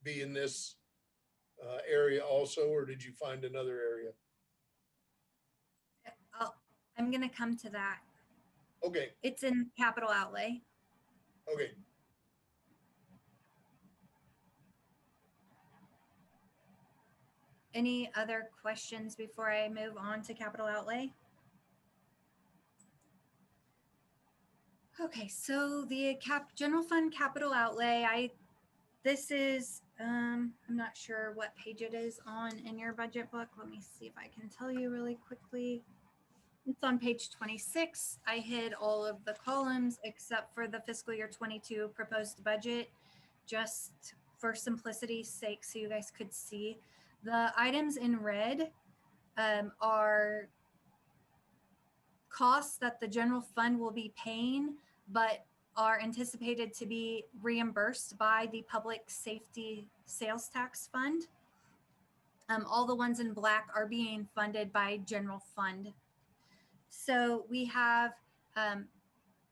be in this area also, or did you find another area? I'm going to come to that. Okay, It's in capital outlay. okay. Any other questions before I move on to capital outlay? Okay, so the general fund capital outlay, this is, I'm not sure what page it is on in your budget book. Let me see if I can tell you really quickly. It's on page 26. I hid all of the columns except for the fiscal year 22 proposed budget, just for simplicity's sake, so you guys could see. The items in red are costs that the general fund will be paying, but are anticipated to be reimbursed by the public safety sales tax fund. All the ones in black are being funded by general fund. So we have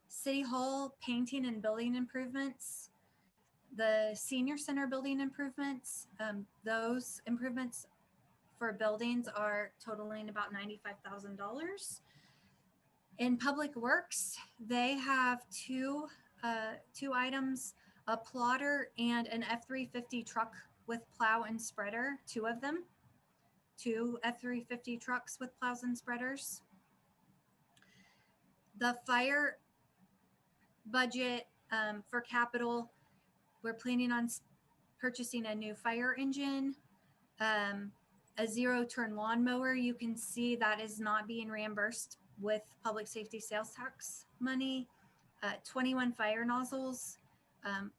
City Hall painting and building improvements, the senior center building improvements. Those improvements for buildings are totaling about $95,000. In Public Works, they have two items, a plotter and an F-350 truck with plow and spreader, two of them. Two F-350 trucks with plows and spreaders. The fire budget for capital, we're planning on purchasing a new fire engine, a zero-turn lawnmower. You can see that is not being reimbursed with public safety sales tax money, 21 fire nozzles,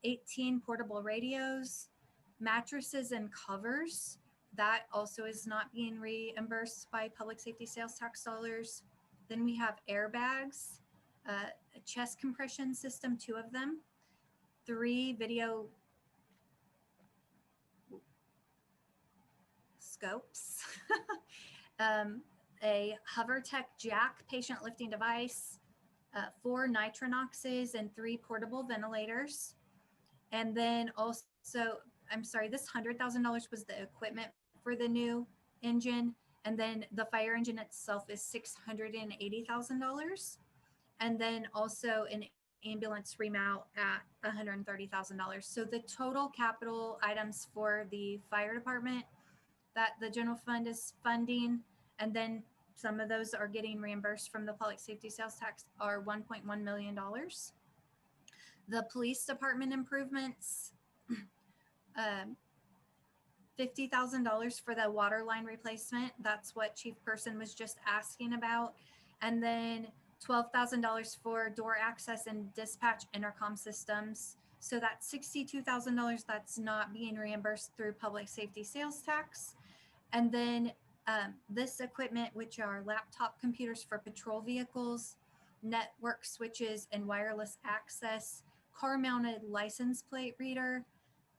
18 portable radios, mattresses and covers. That also is not being reimbursed by public safety sales tax dollars. Then we have airbags, a chest compression system, 2 of them, 3 video scopes, a HoverTech Jack patient lifting device, 4 Nitronoxes, and 3 portable ventilators. And then also, I'm sorry, this $100,000 was the equipment for the new engine. And then the fire engine itself is $680,000. And then also an ambulance remount at $130,000. So the total capital items for the fire department that the general fund is funding, and then some of those are getting reimbursed from the public safety sales tax, are $1.1 million. The police department improvements, $50,000 for the water line replacement. That's what Chief Person was just asking about. And then $12,000 for door access and dispatch intercom systems. So that's $62,000 that's not being reimbursed through public safety sales tax. And then this equipment, which are laptop computers for patrol vehicles, network switches and wireless access, car-mounted license plate reader,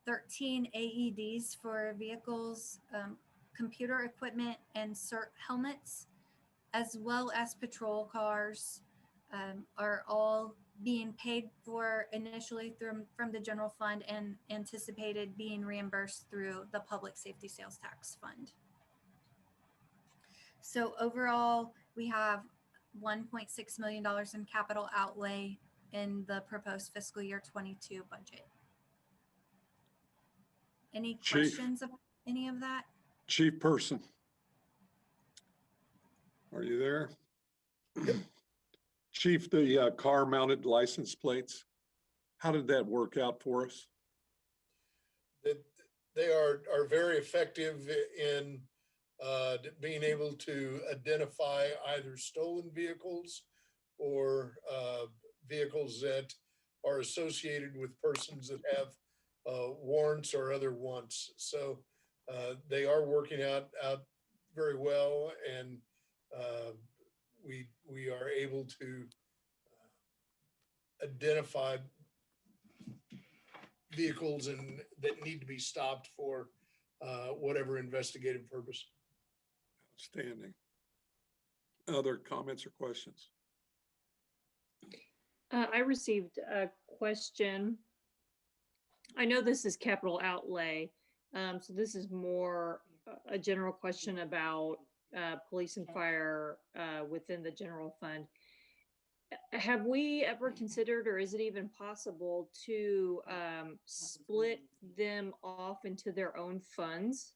13 AEDs for vehicles, computer equipment and CERT helmets, as well as patrol cars, are all being paid for initially from the general fund and anticipated being reimbursed through the public safety sales tax fund. So overall, we have $1.6 million in capital outlay in the proposed fiscal year 22 budget. Any Chief. questions about any of that? Chief Person. Are you there? Chief, the car mounted license plates, how did that work out for us? That they are very effective in being able to identify either stolen vehicles or vehicles that are associated with persons that have warrants or other wants. So they are working out very well, and we are able to identify vehicles and that need to be stopped for whatever investigative purpose. Outstanding. Other comments or questions? I received a question. I know this is capital outlay, so this is more a general question about police and fire within the general fund. Have we ever considered, or is it even possible to split them off into their own funds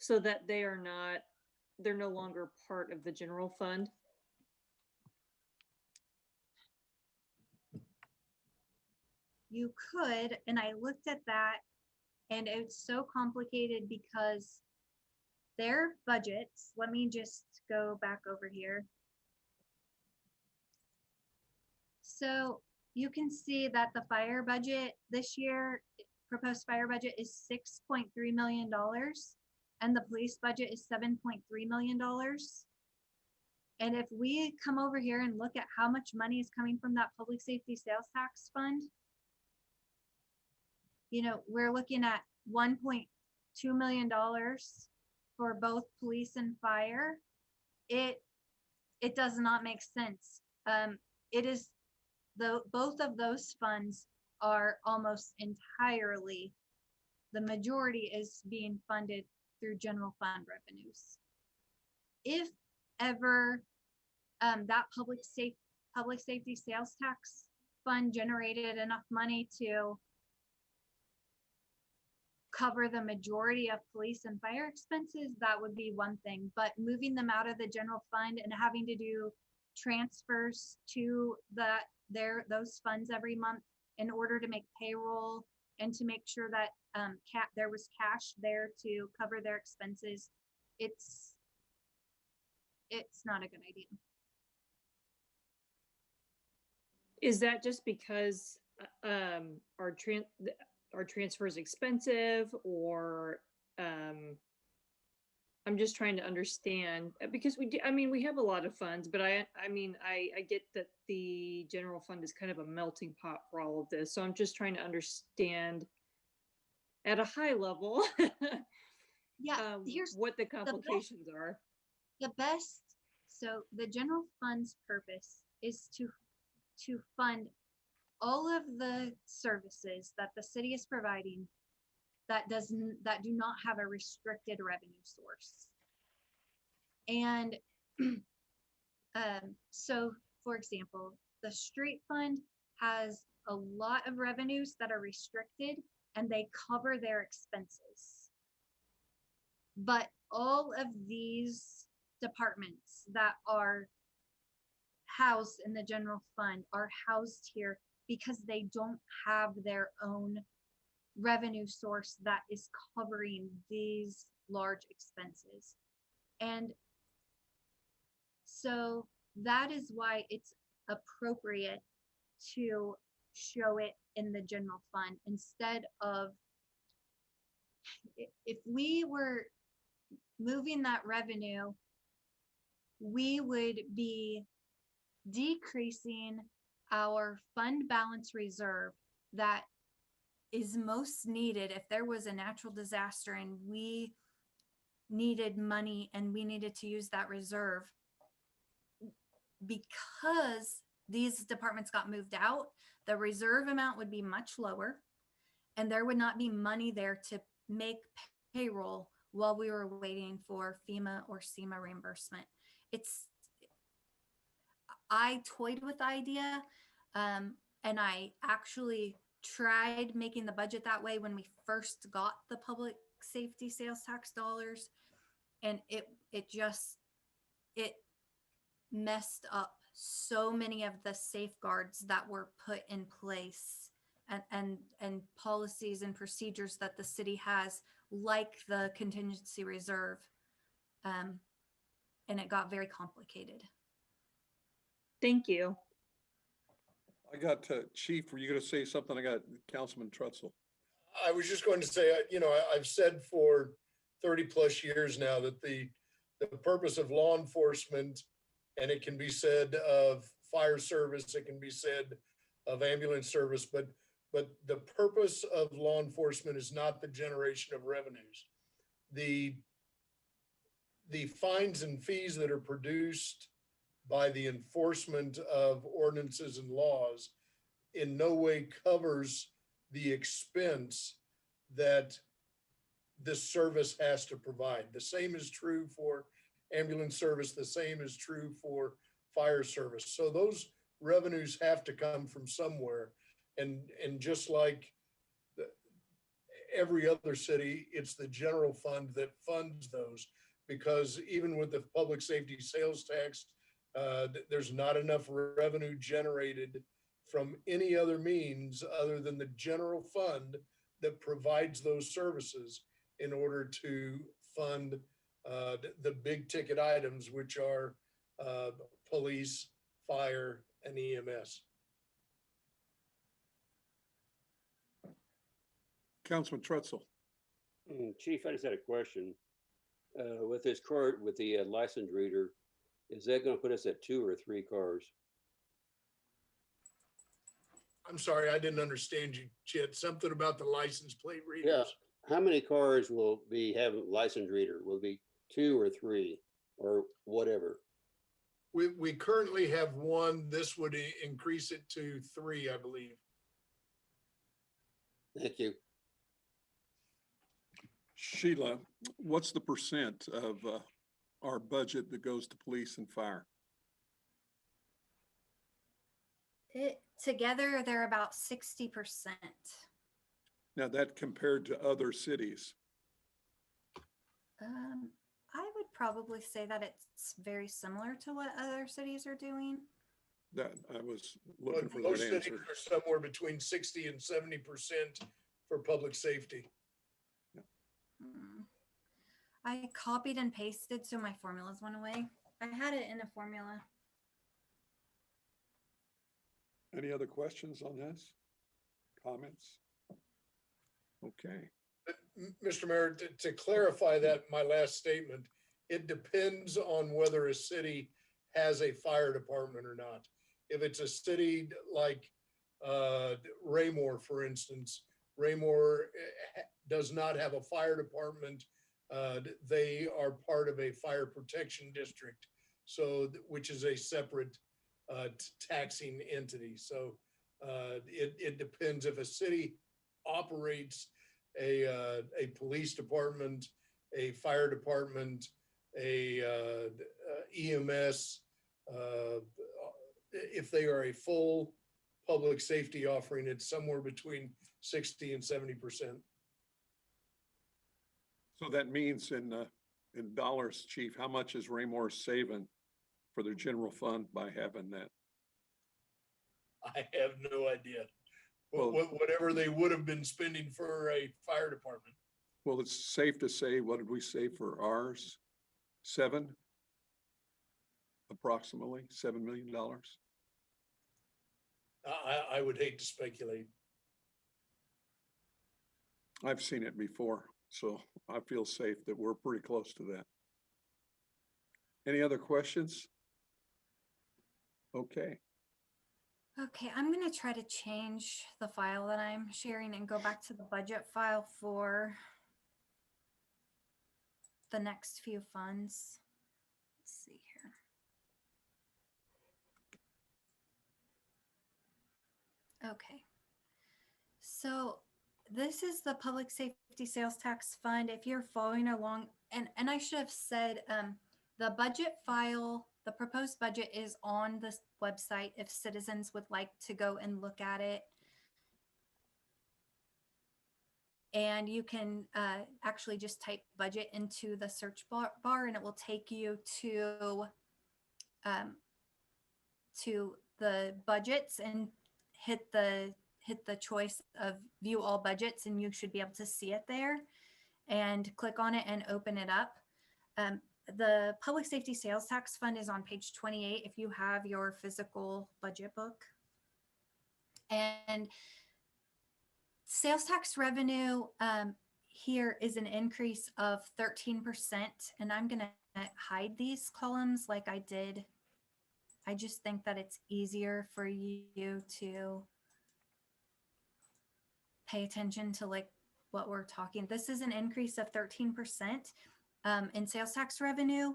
so that they're no longer part of the general fund? You could, and I looked at that, and it's so complicated because their budgets, let me just go back over here. So you can see that the fire budget this year, proposed fire budget is $6.3 million, and the police budget is $7.3 million. And if we come over here and look at how much money is coming from that public safety sales tax fund, you know, we're looking at $1.2 million for both police and fire. It does not make sense. It is both of those funds are almost entirely, the majority is being funded through general fund revenues. If ever that public safety sales tax fund generated enough money to cover the majority of police and fire expenses, that would be one thing. But moving them out of the general fund and having to do transfers to those funds every month in order to make payroll and to make sure that there was cash there to cover their expenses, it's not a good idea. Is that just because our transfer is expensive, or I'm just trying to understand, because we do, I mean, we have a lot of funds, but I get that the general fund is kind of a melting pot for all of this. So I'm just trying to understand at a high level Yeah, here's what the complications are. So the general fund's purpose is to fund all of the services that the city is providing that do not have a restricted revenue source. And so, for example, the street fund has a lot of revenues that are restricted and they cover their expenses. But all of these departments that are housed in the general fund are housed here because they don't have their own revenue source that is covering these large expenses. And so that is why it's appropriate to show it in the general fund instead of, if we were moving that revenue, we would be decreasing our fund balance reserve that is most needed if there was a natural disaster and we needed money and we needed to use that reserve. Because these departments got moved out, the reserve amount would be much lower and there would not be money there to make payroll while we were waiting for FEMA or SEMA reimbursement. I toyed with the idea, and I actually tried making the budget that way when we first got the public safety sales tax dollars, and it messed up so many of the safeguards that were put in place and policies and procedures that the city has, like the contingency reserve, and it got very complicated. Thank you. I got Chief, were you going to say something? I got Councilman Trutzel. I was just going to say, I've said for 30 plus years now that the purpose of law enforcement, and it can be said of fire service, it can be said of ambulance service, but the purpose of law enforcement is not the generation of revenues. The fines and fees that are produced by the enforcement of ordinances and laws in no way covers the expense that this service has to provide. The same is true for ambulance service. The same is true for fire service. So those revenues have to come from somewhere. And just like every other city, it's the general fund that funds those, because even with the public safety sales tax, there's not enough revenue generated from any other means other than the general fund that provides those services in order to fund the big ticket items, which are police, fire, and EMS. Councilman Trutzel. Chief, I just had a question. With this court, with the license reader, is that going to put us at 2 or 3 cars? I'm sorry, I didn't understand you, Chet. Something about the license plate readers. Yeah. How many cars will have a license reader? Will it be 2 or 3 or whatever? We currently have 1. This would increase it to 3, I believe. Thank you. Sheila, what's the percent of our budget that goes to police and fire? Together, they're about 60%. Now that compared to other cities. I would probably say that it's very similar to what other cities are doing. That I was looking for Most that cities answer. are somewhere between 60 and 70% for public safety. Hmm. I copied and pasted, so my formulas went away. I had it in a formula. Any other questions on this? Comments? Okay, Mr. Mayor, to clarify that, my last statement, it depends on whether a city has a fire department or not. If it's a city like Raymore, for instance, Raymore does not have a fire department. They are part of a fire protection district, so which is a separate taxing entity. So it depends if a city operates a police department, a fire department, a EMS, if they are a full public safety offering, it's somewhere between 60 and 70%. so that means in dollars, Chief, how much is Raymore saving for their general fund by having that? I have no idea. Well- Whatever they would have been spending for a fire department. Well, it's safe to say, what did we say for ours? Approximately $7 million. I would hate to speculate. I've seen it before, so I feel safe that we're pretty close to that. Any other questions? Okay, Okay, I'm gonna try to change the file that I'm sharing and go back to the budget file for the next few funds. Let's see here. Okay. So this is the public safety sales tax fund. If you're following along, and I should have said, the budget file, the proposed budget is on this website if citizens would like to go and look at it. And you can actually just type budget into the search bar and it will take you to the budgets and hit the choice of view all budgets, and you should be able to see it there and click on it and open it up. The public safety sales tax fund is on page 28 if you have your physical budget book. And sales tax revenue here is an increase of 13%, and I'm going to hide these columns like I did. I just think that it's easier for you to pay attention to like what we're talking. This is an increase of 13% in sales tax revenue.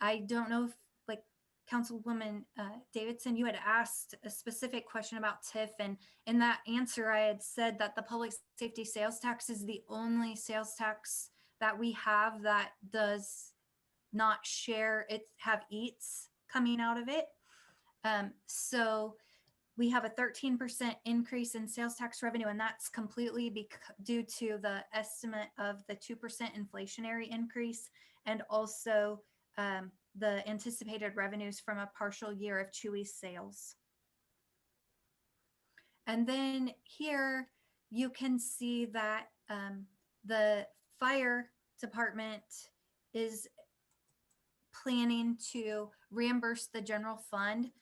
I don't know if like Councilwoman Davidson, you had asked a specific question about Tiff, and in that answer I had said that the public safety sales tax is the only sales tax that we have that does not share have eats coming out of it. So we have a 13% increase in sales tax revenue, and that's completely due to the estimate of the 2% inflationary increase, and also the anticipated revenues from a partial year of Chewy sales. And then here you can see that the fire department is planning to reimburse the general fund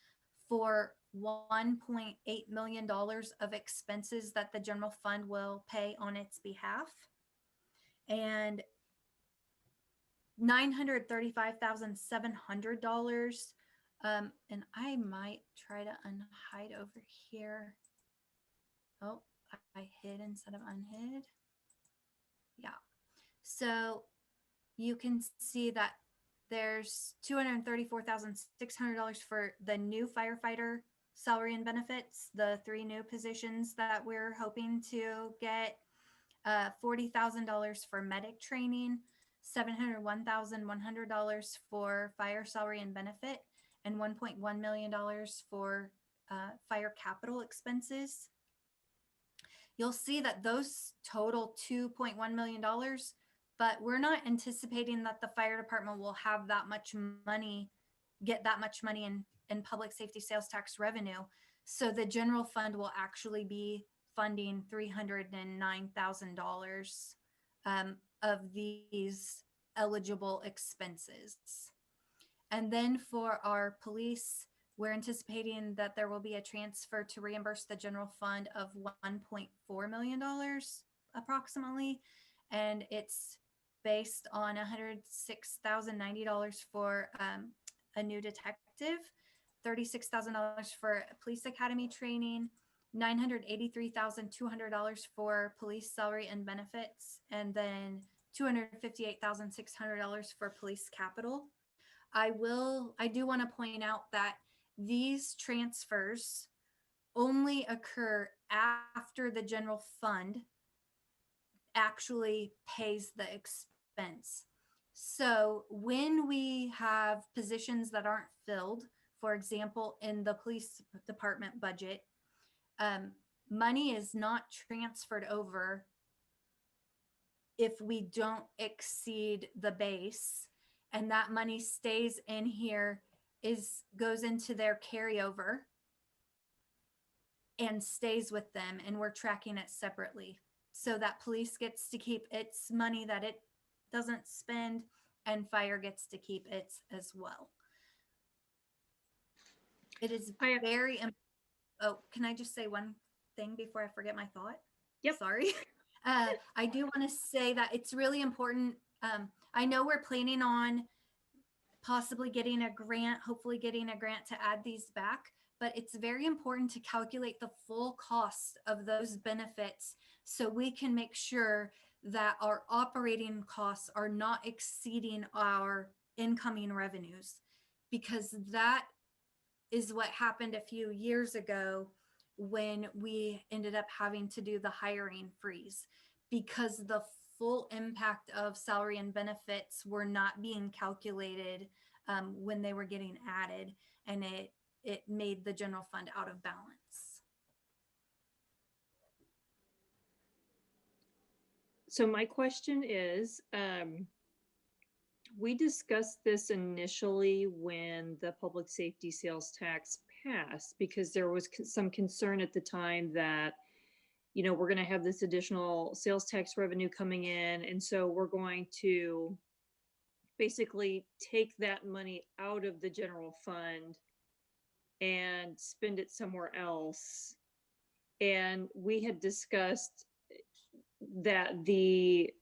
for $1.8 million of expenses that the general fund will pay on its behalf, and $935,700. And I might try to unhide over here. Oh, I hid instead of unhid. Yeah. So you can see that there's $234,600 for the new firefighter salary and benefits, the 3 new positions that we're hoping to get. $40,000 for medic training, $701,100 for fire salary and benefit, and $1.1 million for fire capital expenses. You'll see that those total $2.1 million, but we're not anticipating that the fire department will have that much money, get that much money in public safety sales tax revenue. So the general fund will actually be funding $309,000 of these eligible expenses. And then for our police, we're anticipating that there will be a transfer to reimburse the general fund of $1.4 million approximately. And it's based on $106,090 for a new detective, $36,000 for police academy training, $983,200 for police salary and benefits, and then $258,600 for police capital. I do want to point out that these transfers only occur after the general fund actually pays the expense. So when we have positions that aren't filled, for example, in the police department budget, money is not transferred over if we don't exceed the base, and that money stays in here, goes into their carryover and stays with them, and we're tracking it separately so that police gets to keep its money that it doesn't spend, and fire gets to keep its as well. It is very oh, can I just say one thing before I forget my thought? Yep. Sorry. I do want to say that it's really important. I know we're planning on possibly getting a grant, hopefully getting a grant to add these back, but it's very important to calculate the full cost of those benefits so we can make sure that our operating costs are not exceeding our incoming revenues, because that is what happened a few years ago when we ended up having to do the hiring freeze, because the full impact of salary and benefits were not being calculated when they were getting added, and it made the general fund out of balance. So my question is, we discussed this initially when the public safety sales tax passed, because there was some concern at the time that, you know, we're going to have this additional sales tax revenue coming in. And so we're going to basically take that money out of the general fund and spend it somewhere else. And we had discussed that the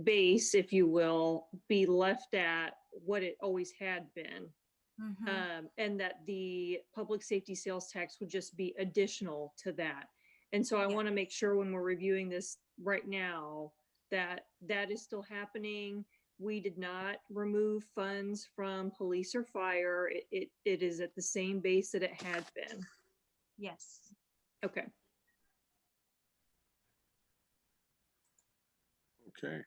base, if you will, be left at what it always had been. Mm-hmm. And that the public safety sales tax would just be additional to that. And so I want to make sure when we're reviewing this right now that that is still happening. We did not remove funds from police or fire. It is at the same base that it had been. Yes. Okay. Okay.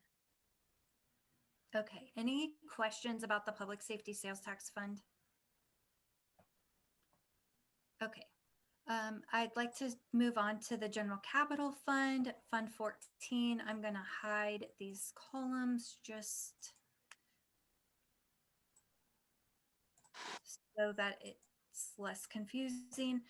Okay. Any questions about the public safety sales tax fund? Okay. I'd like to move on to the general capital fund, Fund 14. I'm going to hide these columns just so that it's less confusing.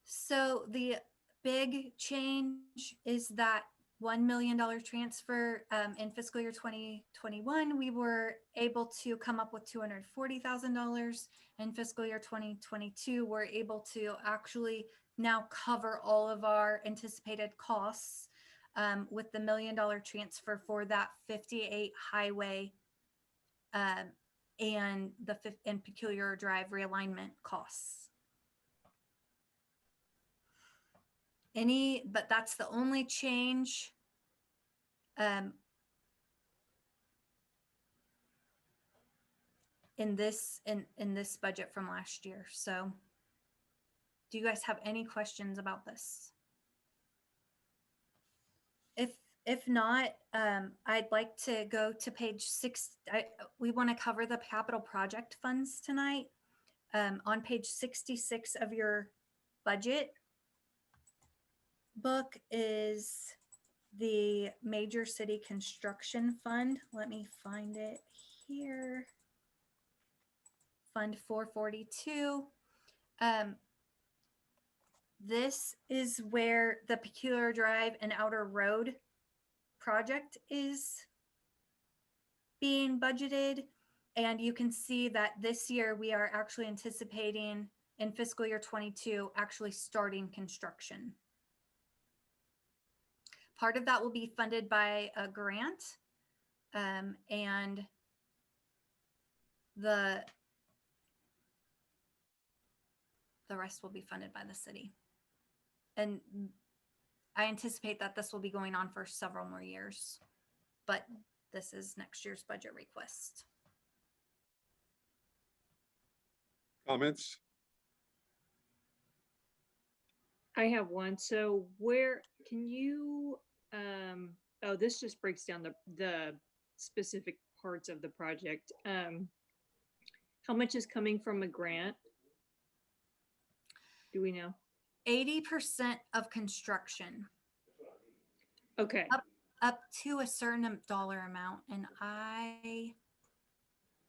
So the big change is that $1 million transfer in fiscal year 2021. We were able to come up with $240,000. In fiscal year 2022, we're able to actually now cover all of our anticipated costs with the $1 million transfer for that 58 highway and the peculiar drive realignment costs. But that's the only change in this budget from last year. So do you guys have any questions about this? If not, I'd like to go to page 6. We want to cover the capital project funds tonight. On page 66 of your budget book is the major city construction fund. Let me find it here. Fund 442. This is where the Peculiar Drive and Outer Road project is being budgeted. And you can see that this year we are actually anticipating in fiscal year 22 actually starting construction. Part of that will be funded by a grant, and the rest will be funded by the city. And I anticipate that this will be going on for several more years, but this is next year's budget request. Comments? I have one. So where can you, oh, this just breaks down the specific parts of the project. How much is coming from a grant? Do we know? 80% of construction. Okay. Up to a certain dollar amount. And I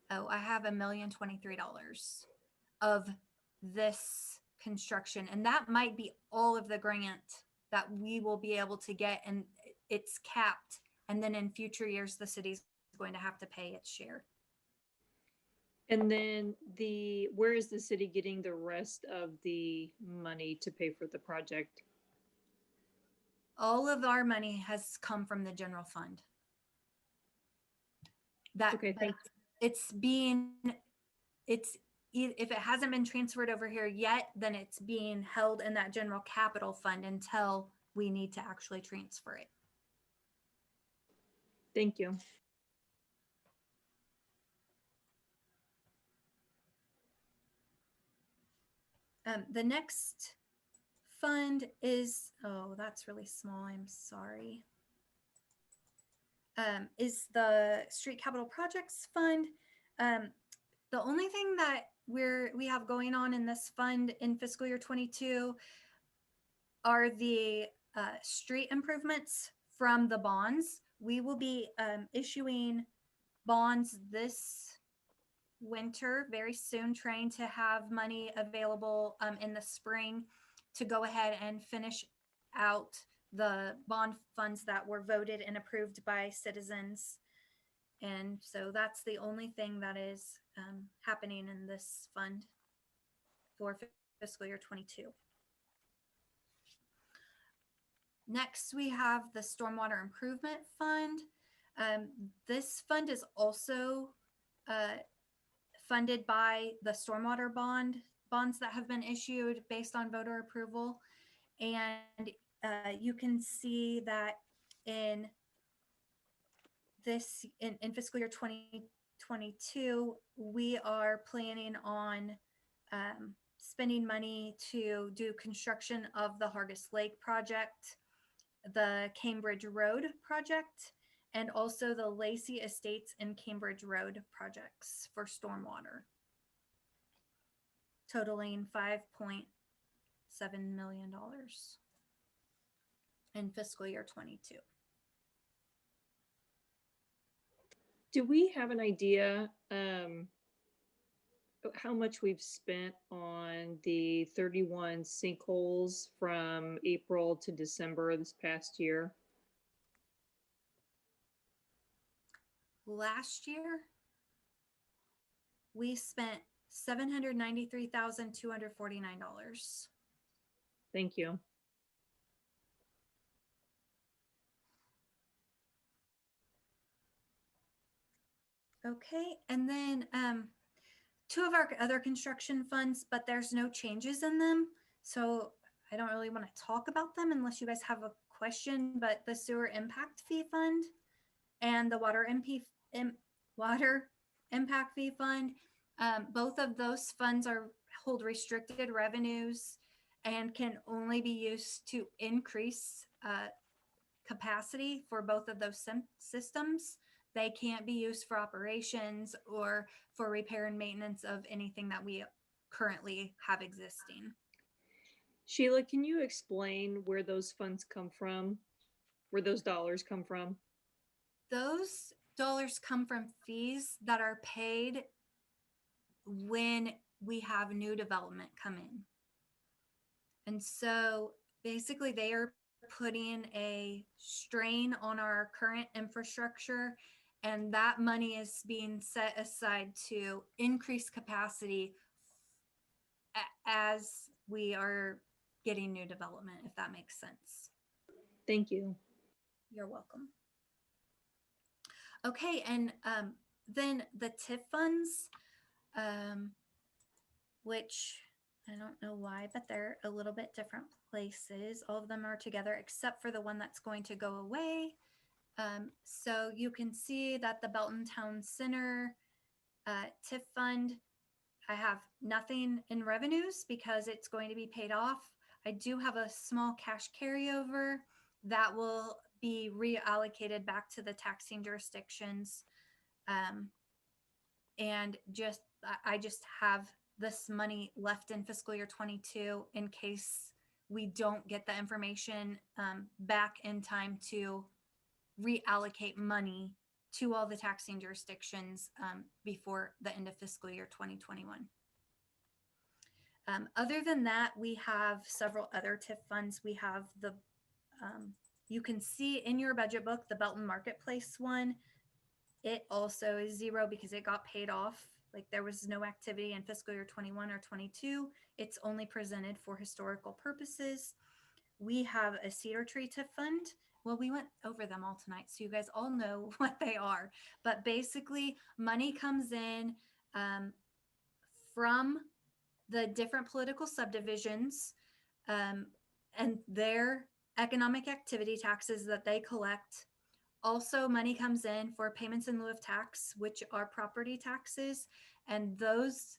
have $1,023,000 of this construction. And that might be all of the grant that we will be able to get. And it's capped. And then in future years, the city's going to have to pay its share. And then where is the city getting the rest of the money to pay for the project? All of our money has come from the general fund. Okay, thank you. If it hasn't been transferred over here yet, then it's being held in that general capital fund until we need to actually transfer it. Thank you. The next fund is, oh, that's really small. I'm sorry. Is the Street Capital Projects Fund. The only thing that we have going on in this fund in fiscal year 22 are the street improvements from the bonds. We will be issuing bonds this winter very soon, trying to have money available in the spring to go ahead and finish out the bond funds that were voted and approved by citizens. And so that's the only thing that is happening in this fund for fiscal year 22. Next, we have the Stormwater Improvement Fund. This fund is also funded by the stormwater bonds that have been issued based on voter approval. And you can see that in fiscal year 2022, we are planning on spending money to do construction of the Hargis Lake project, the Cambridge Road project, and also the Lacey Estates and Cambridge Road projects for stormwater, totaling $5.7 million in fiscal year 22. Do we have an idea how much we've spent on the 31 sinkholes from April to December this past year? Last year, we spent $793,249. Thank you. Okay, and then two of our other construction funds, but there's no changes in them. So I don't really want to talk about them unless you guys have a question, but the Sewer Impact Fee Fund and the Water Impact Fee Fund, both of those funds hold restricted revenues and can only be used to increase capacity for both of those systems, they can't be used for operations or for repair and maintenance of anything that we currently have existing. Sheila, can you explain where those funds come from? Where those dollars come from? Those dollars come from fees that are paid when we have new development come in. And so basically they are putting a strain on our current infrastructure, and that money is being set aside to increase capacity as we are getting new development, if that makes sense. Thank you. You're welcome. Okay, and then the TIF funds, which I don't know why, but they're a little bit different places. All of them are together except for the one that's going to go away. So you can see that the Belton Town Center TIF fund, I have nothing in revenues because it's going to be paid off. I do have a small cash carryover that will be reallocated back to the taxing jurisdictions. And I just have this money left in fiscal year 22 in case we don't get the information back in time to reallocate money to all the taxing jurisdictions before the end of fiscal year 2021. Other than that, we have several other TIF funds. We have the, you can see in your budget book, the Belton Marketplace one. It also is zero because it got paid off. Like there was no activity in fiscal year 21 or 22. It's only presented for historical purposes. We have a Cedar Tree TIF fund. Well, we went over them all tonight, so you guys all know what they are. But basically, money comes in from the different political subdivisions and their economic activity taxes that they collect. Also, money comes in for payments in lieu of tax, which are property taxes. And those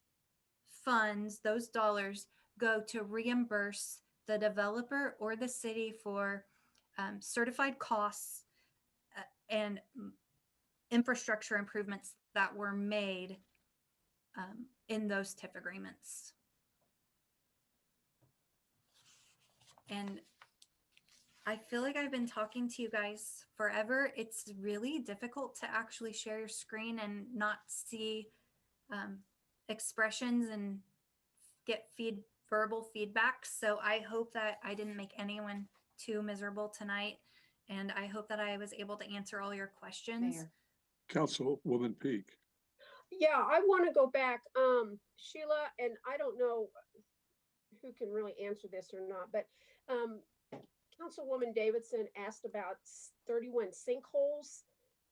funds, those dollars, go to reimburse the developer or the city for certified costs and infrastructure improvements that were made in those TIF agreements. And I feel like I've been talking to you guys forever. It's really difficult to actually share your screen and not see expressions and get verbal feedback. So I hope that I didn't make anyone too miserable tonight. And I hope that I was able to answer all your questions. Mayor. Councilwoman Peak. Yeah, I want to go back, Sheila, and I don't know who can really answer this or not, but Councilwoman Davidson asked about 31 sinkholes.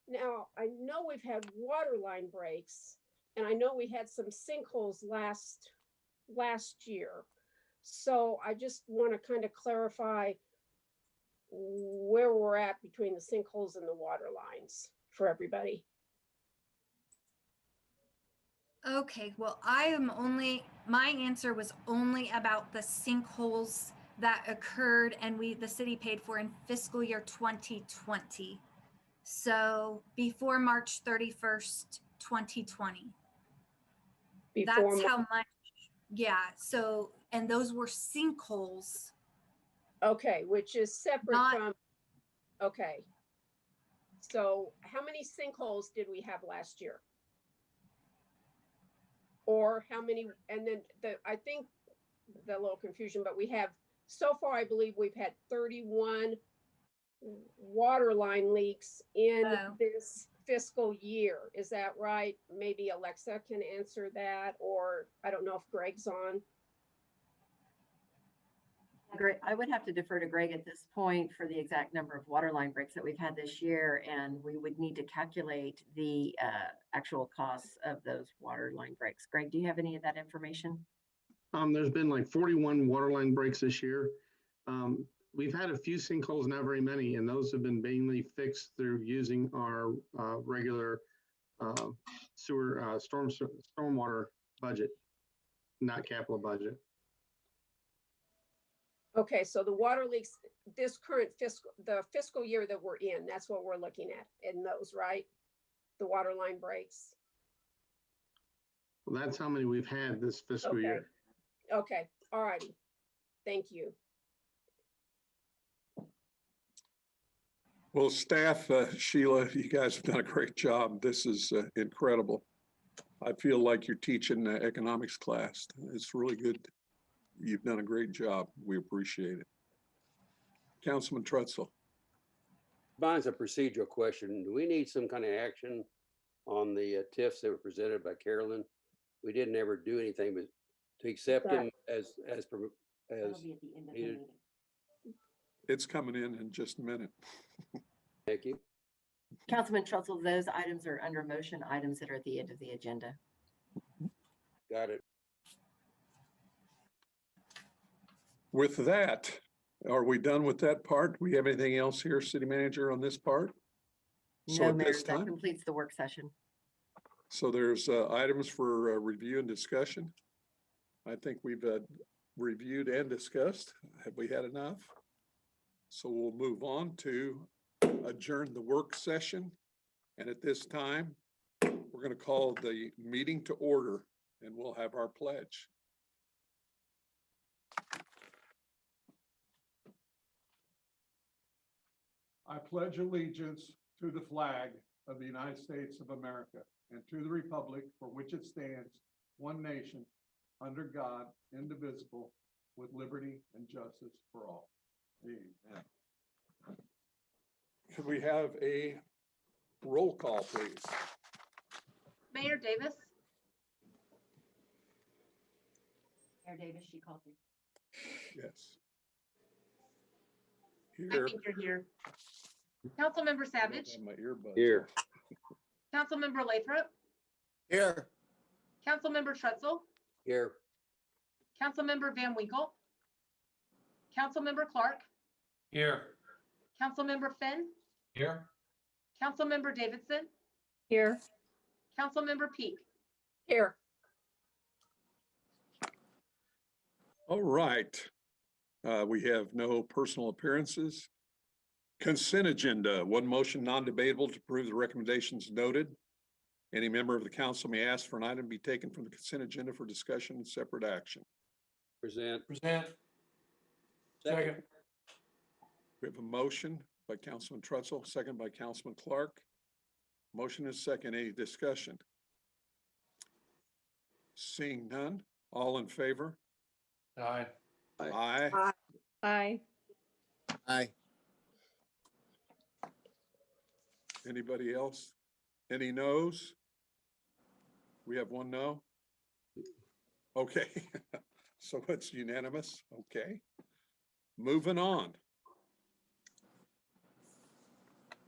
Now, I know we've had water line breaks, and I know we had some sinkholes last year. So I just want to kind of clarify where we're at between the sinkholes and the water lines for everybody. Okay, well, my answer was only about the sinkholes that occurred and the city paid for in fiscal year 2020. So before March 31st, 2020. That's how much, yeah. So, and those were sinkholes. Okay, which is separate from, okay. So how many sinkholes did we have last year? Or how many, and then I think the little confusion, but we have, so far, I believe we've had 31 water line leaks in this fiscal year. Is that right? Maybe Alexa can answer that, or I don't know if Greg's on. Greg, I would have to defer to Greg at this point for the exact number of water line breaks that we've had this year, and we would need to calculate the actual costs of those water line breaks. Greg, do you have any of that information? There's been like 41 water line breaks this year. We've had a few sinkholes, not very many, and those have been mainly fixed through using our regular sewer stormwater budget, not capital budget. Okay, so the water leaks, this current the fiscal year that we're in, that's what we're looking at in those, right? The water line breaks. Well, that's how many we've had this fiscal Okay. year. Okay, all righty. Thank you. Well, staff, Sheila, you guys have done a great job. This is incredible. I feel like you're teaching economics class. It's really good. You've done a great job. We appreciate it. Councilman Trutzel. Mine's a procedural question. Do we need some kind of action on the TIFs that were presented by Carolyn? We didn't ever do anything but to accept them as That'll be at the end of the needed. meeting. It's coming in just a minute. Thank you. Councilman Trutzel, those items are under motion items that are at the end of the agenda. Got it. With that, are we done with that part? Do we have anything else here, city manager, on this part? So No, at Mayor, this that time, completes the work session. so there's items for review and discussion. I think we've reviewed and discussed. Have we had enough? So we'll move on to adjourn the work session. And at this time, we're going to call the meeting to order and we'll have our pledge. I pledge allegiance to the flag of the United States of America and to the republic for which it stands, one nation, under God, indivisible, with liberty and justice for all. Amen. Could we have a roll call, please? Mayor Davis, Mayor Davis, she called you. Yes. I Here. think you're here. Councilmember I don't Savage, have my earbuds Here. Councilmember Lathrop, Here. Councilmember Trutzel, Here. Councilmember Van Winkle, Councilmember Clark, Here. Councilmember Finn, Here. Councilmember Davidson, Here. Councilmember Peak. Here. All right. We have no personal appearances. Consent agenda, one motion non-debatable to approve the recommendations noted. Any member of the council may ask for an item be taken from the consent agenda for discussion and separate action. Present. Present. Second. We have a motion by Councilman Trutzel, second by Councilman Clark. Motion is second. Any discussion? Seeing none, all in favor? Aye. Aye. Aye. Aye. Anybody else? Any noes? We have one no? Okay, so it's unanimous, okay. Moving on.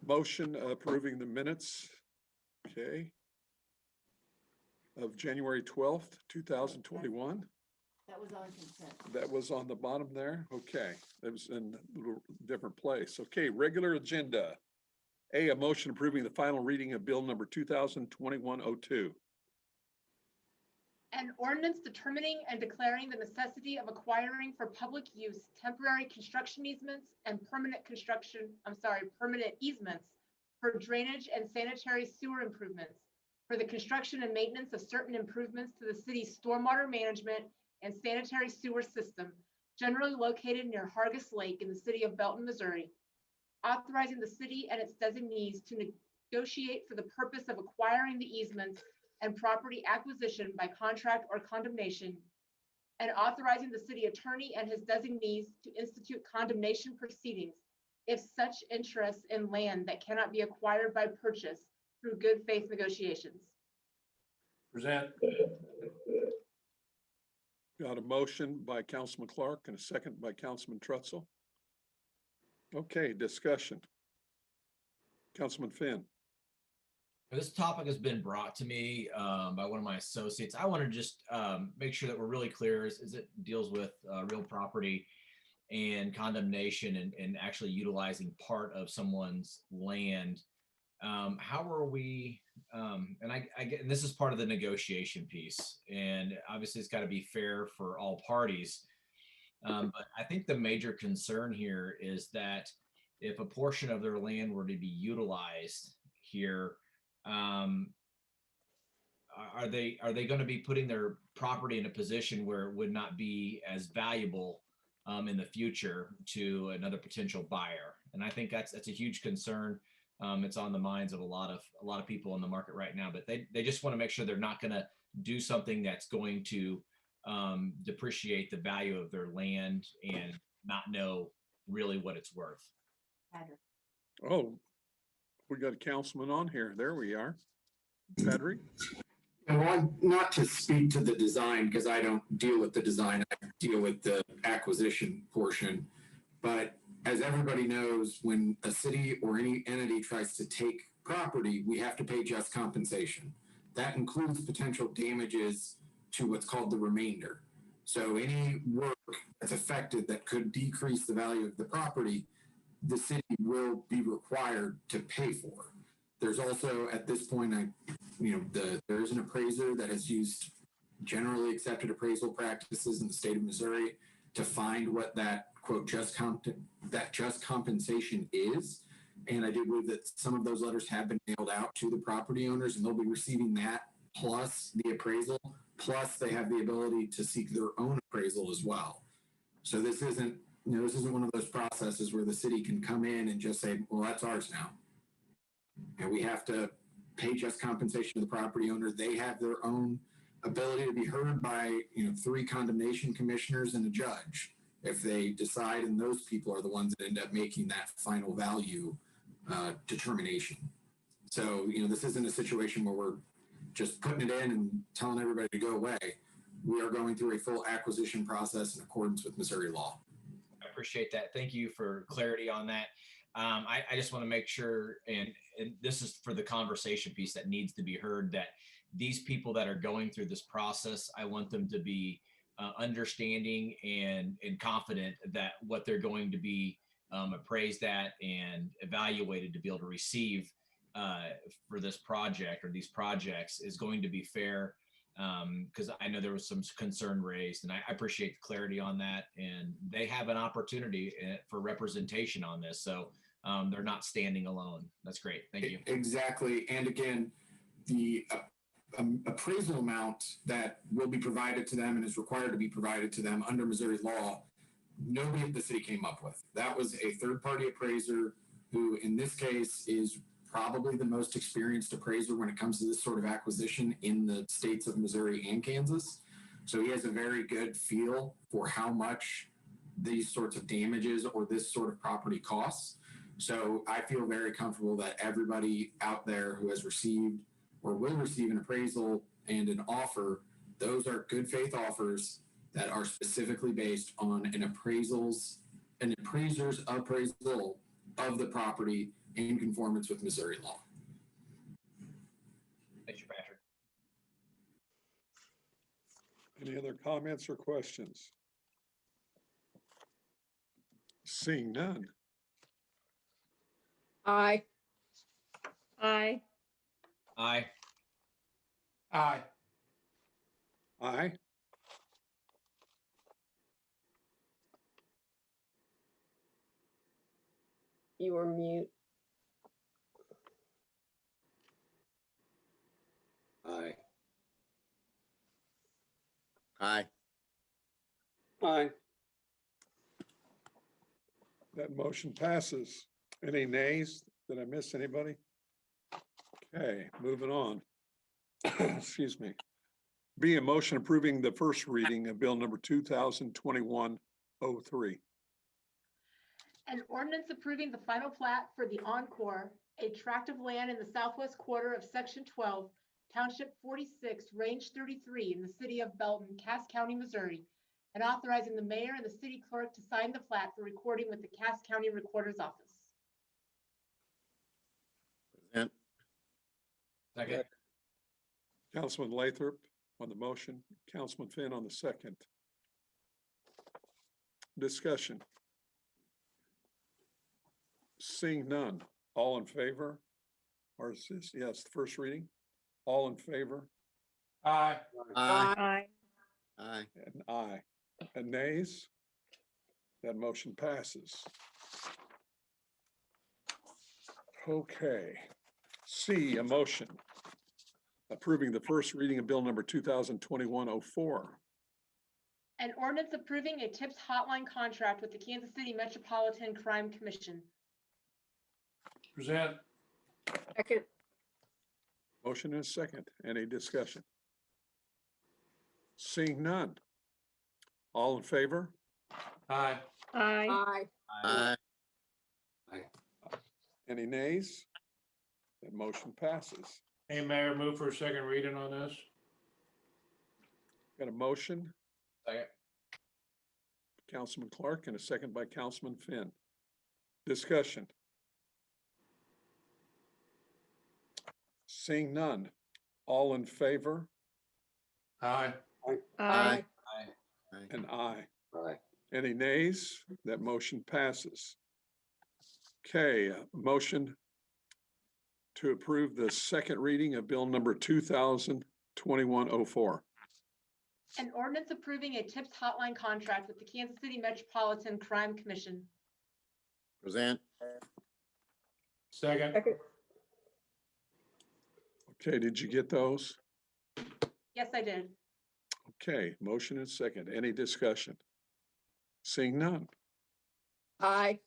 Motion approving the minutes, okay, of January 12th, 2021. That was on consent. That was on the bottom there, okay. It was in a little different place. Okay, regular agenda. A motion approving the final reading of bill number 2021-02. An ordinance determining and declaring the necessity of acquiring for public use temporary construction easements and permanent easements for drainage and sanitary sewer improvements for the construction and maintenance of certain improvements to the city's stormwater management and sanitary sewer system, generally located near Hargis Lake in the city of Belton, Missouri, authorizing the city and its designees to negotiate for the purpose of acquiring the easements and property acquisition by contract or condemnation, and authorizing the city attorney and his designees to institute condemnation proceedings if such interests in land that cannot be acquired by purchase through good faith negotiations. Present. Got a motion by Councilman Clark and a second by Councilman Trutzel. Okay, discussion. Councilman Finn. This topic has been brought to me by one of my associates. I want to just make sure that we're really clear as it deals with real property and condemnation and actually utilizing part of someone's land. How are we, and I get, and this is part of the negotiation piece, and obviously it's got to be fair for all parties. But I think the major concern here is that if a portion of their land were to be utilized here, are they going to be putting their property in a position where it would not be as valuable in the future to another potential buyer? And I think that's a huge concern. It's on the minds of a lot of people in the market right now, but they just want to make sure they're not going to do something that's going to depreciate the value of their land and not know really what it's worth. Patrick. Oh, we got a councilman on here. There we are. Patrick? Well, not to speak to the design, because I don't deal with the design, I deal with the acquisition portion. But as everybody knows, when a city or any entity tries to take property, we have to pay just compensation. That includes potential damages to what's called the remainder. So any work that's affected that could decrease the value of the property, the city will be required to pay for. There's also, at this point, there is an appraiser that has used generally accepted appraisal practices in the state of Missouri to find what that quote just compensation is. And I do believe that some of those letters have been mailed out to the property owners, and they'll be receiving that plus the appraisal, plus they have the ability to seek their own appraisal as well. So this isn't one of those processes where the city can come in and just say, well, that's ours now. And we have to pay just compensation to the property owner. They have their own ability to be heard by 3 condemnation commissioners and a judge if they decide, and those people are the ones that end up making that final value determination. So this isn't a situation where we're just putting it in and telling everybody to go away. We are going through a full acquisition process in accordance with Missouri law. I appreciate that. Thank you for clarity on that. I just want to make sure, and this is for the conversation piece that needs to be heard, that these people that are going through this process, I want them to be understanding and confident that what they're going to be appraised at and evaluated to be able to receive for this project or these projects is going to be fair. Because I know there was some concern raised, and I appreciate the clarity on that. And they have an opportunity for representation on this. So they're not standing alone. That's great. Thank you. Exactly. And again, the appraisal amount that will be provided to them and is required to be provided to them under Missouri law, nobody at the city came up with. That was a third-party appraiser who, in this case, is probably the most experienced appraiser when it comes to this sort of acquisition in the states of Missouri and Kansas. So he has a very good feel for how much these sorts of damages or this sort of property costs. So I feel very comfortable that everybody out there who has received or will receive an appraisal and an offer, those are good faith offers that are specifically based on an appraiser's appraisal of the property in conformance with Missouri law. Thank you, Patrick. Any other comments or questions? Seeing none. Aye. Aye. Aye. Aye. Aye. You are mute. Aye. Aye. Aye. That motion passes. Any nays? Did I miss anybody? Okay, moving on. Excuse me. B, a motion approving the first reading of bill number 2021-03. An ordinance approving the final plat for the Encore, a tract of land in the southwest quarter of Section 12, Township 46, Range 33 in the city of Belton, Cass County, Missouri, and authorizing the mayor and the city clerk to sign the plat for recording with the Cass County Recorder's Office. Present. Second. Councilman Lathrop on the motion, Councilman Finn on the second. Discussion. Seeing none, all in favor? Or is this, yes, the first reading? All in favor? Aye. Aye. Aye. Aye. And aye. And nays? That motion passes. Okay. C, a motion approving the first reading of bill number 2021-04. An ordinance approving a TIPS hotline contract with the Kansas City Metropolitan Crime Commission. Present. Second. Motion and a second. Any discussion? Seeing none. All in favor? Aye. Aye. Aye. Any nays? That motion passes. Hey, Mayor, move for a second reading on this. Got a motion, Second. Councilman Clark, and a second by Councilman Finn. Discussion. Seeing none. All in favor? Aye. Aye. And aye. Aye. Any nays? That motion passes. Okay, motion to approve the second reading of bill number 2021-04. An ordinance approving a TIPS hotline contract with the Kansas City Metropolitan Crime Commission. Present. Second. Second. Okay, did you get those? Yes, I did. Okay, motion and second. Any discussion? Seeing none. Aye.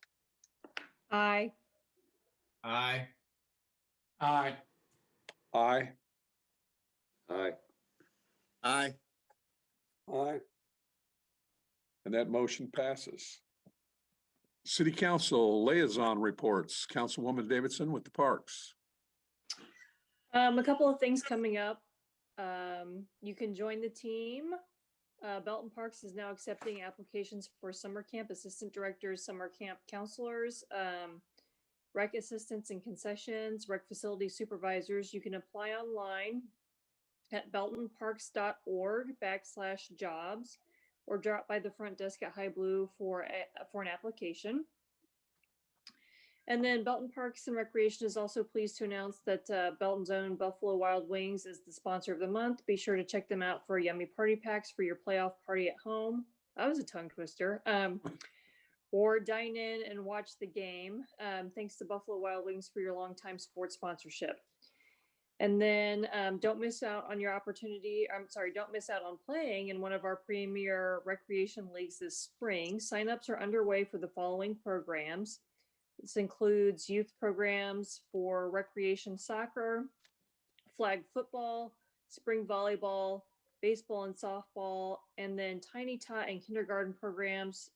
Aye. Aye. Aye. Aye. Aye. Aye. Aye. And that motion passes. City Council liaison reports. Councilwoman Davidson with the Parks. A couple of things coming up. You can join the team. Belton Parks is now accepting applications for summer camp assistant directors, summer camp counselors, rec assistants and concessions, rec facility supervisors. You can apply online at beltonparks.org/jobs or drop by the front desk at High Blue for an application. And then Belton Parks and Recreation is also pleased to announce that Belton's own Buffalo Wild Wings is the sponsor of the month. Be sure to check them out for yummy party packs for your playoff party at home. That was a tongue twister. Or dine in and watch the game. Thanks to Buffalo Wild Wings for your longtime sports sponsorship. And then don't miss out on your opportunity. Don't miss out on playing in one of our premier recreation leagues this spring. Signups are underway for the following programs. This includes youth programs for recreation soccer, flag football, spring volleyball, baseball and softball, and then tiny tot and kindergarten programs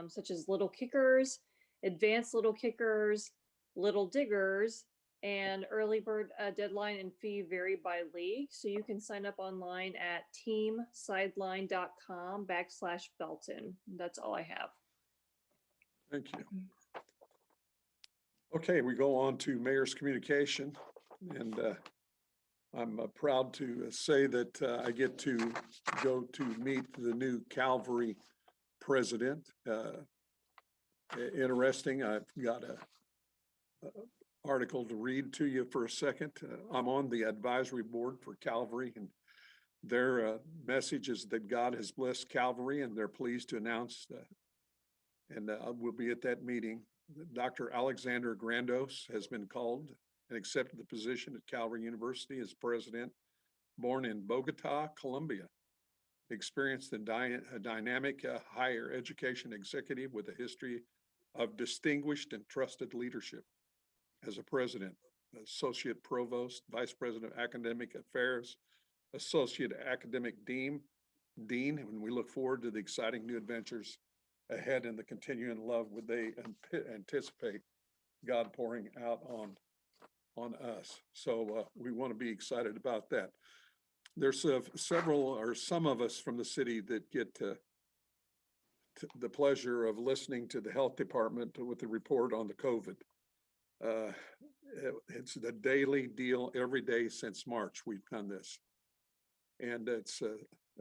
such as Little Kickers, Advanced Little Kickers, Little Diggers, and early bird deadline and fee vary by league. So you can sign up online at teamsideline.com/Belton. That's all I have. Thank you. Okay, we go on to mayor's communication, and I'm proud to say that I get to go to meet the new Calvary president. Interesting, I've got a article to read to you for a second. I'm on the advisory board for Calvary, and their message is that God has blessed Calvary, and they're pleased to announce and we'll be at that meeting. Dr. Alexander Grandos has been called and accepted the position at Calvary University as president, born in Bogota, Colombia. Experienced and dynamic higher education executive with a history of distinguished and trusted leadership. As a president, associate provost, vice president of academic affairs, associate academic dean, and we look forward to the exciting new adventures ahead in the continuing love would they anticipate God pouring out on us. So we want to be excited about that. There's several or some of us from the city that get the pleasure of listening to the health department with the report on the COVID. It's the daily deal every day since March we've done this. And it's,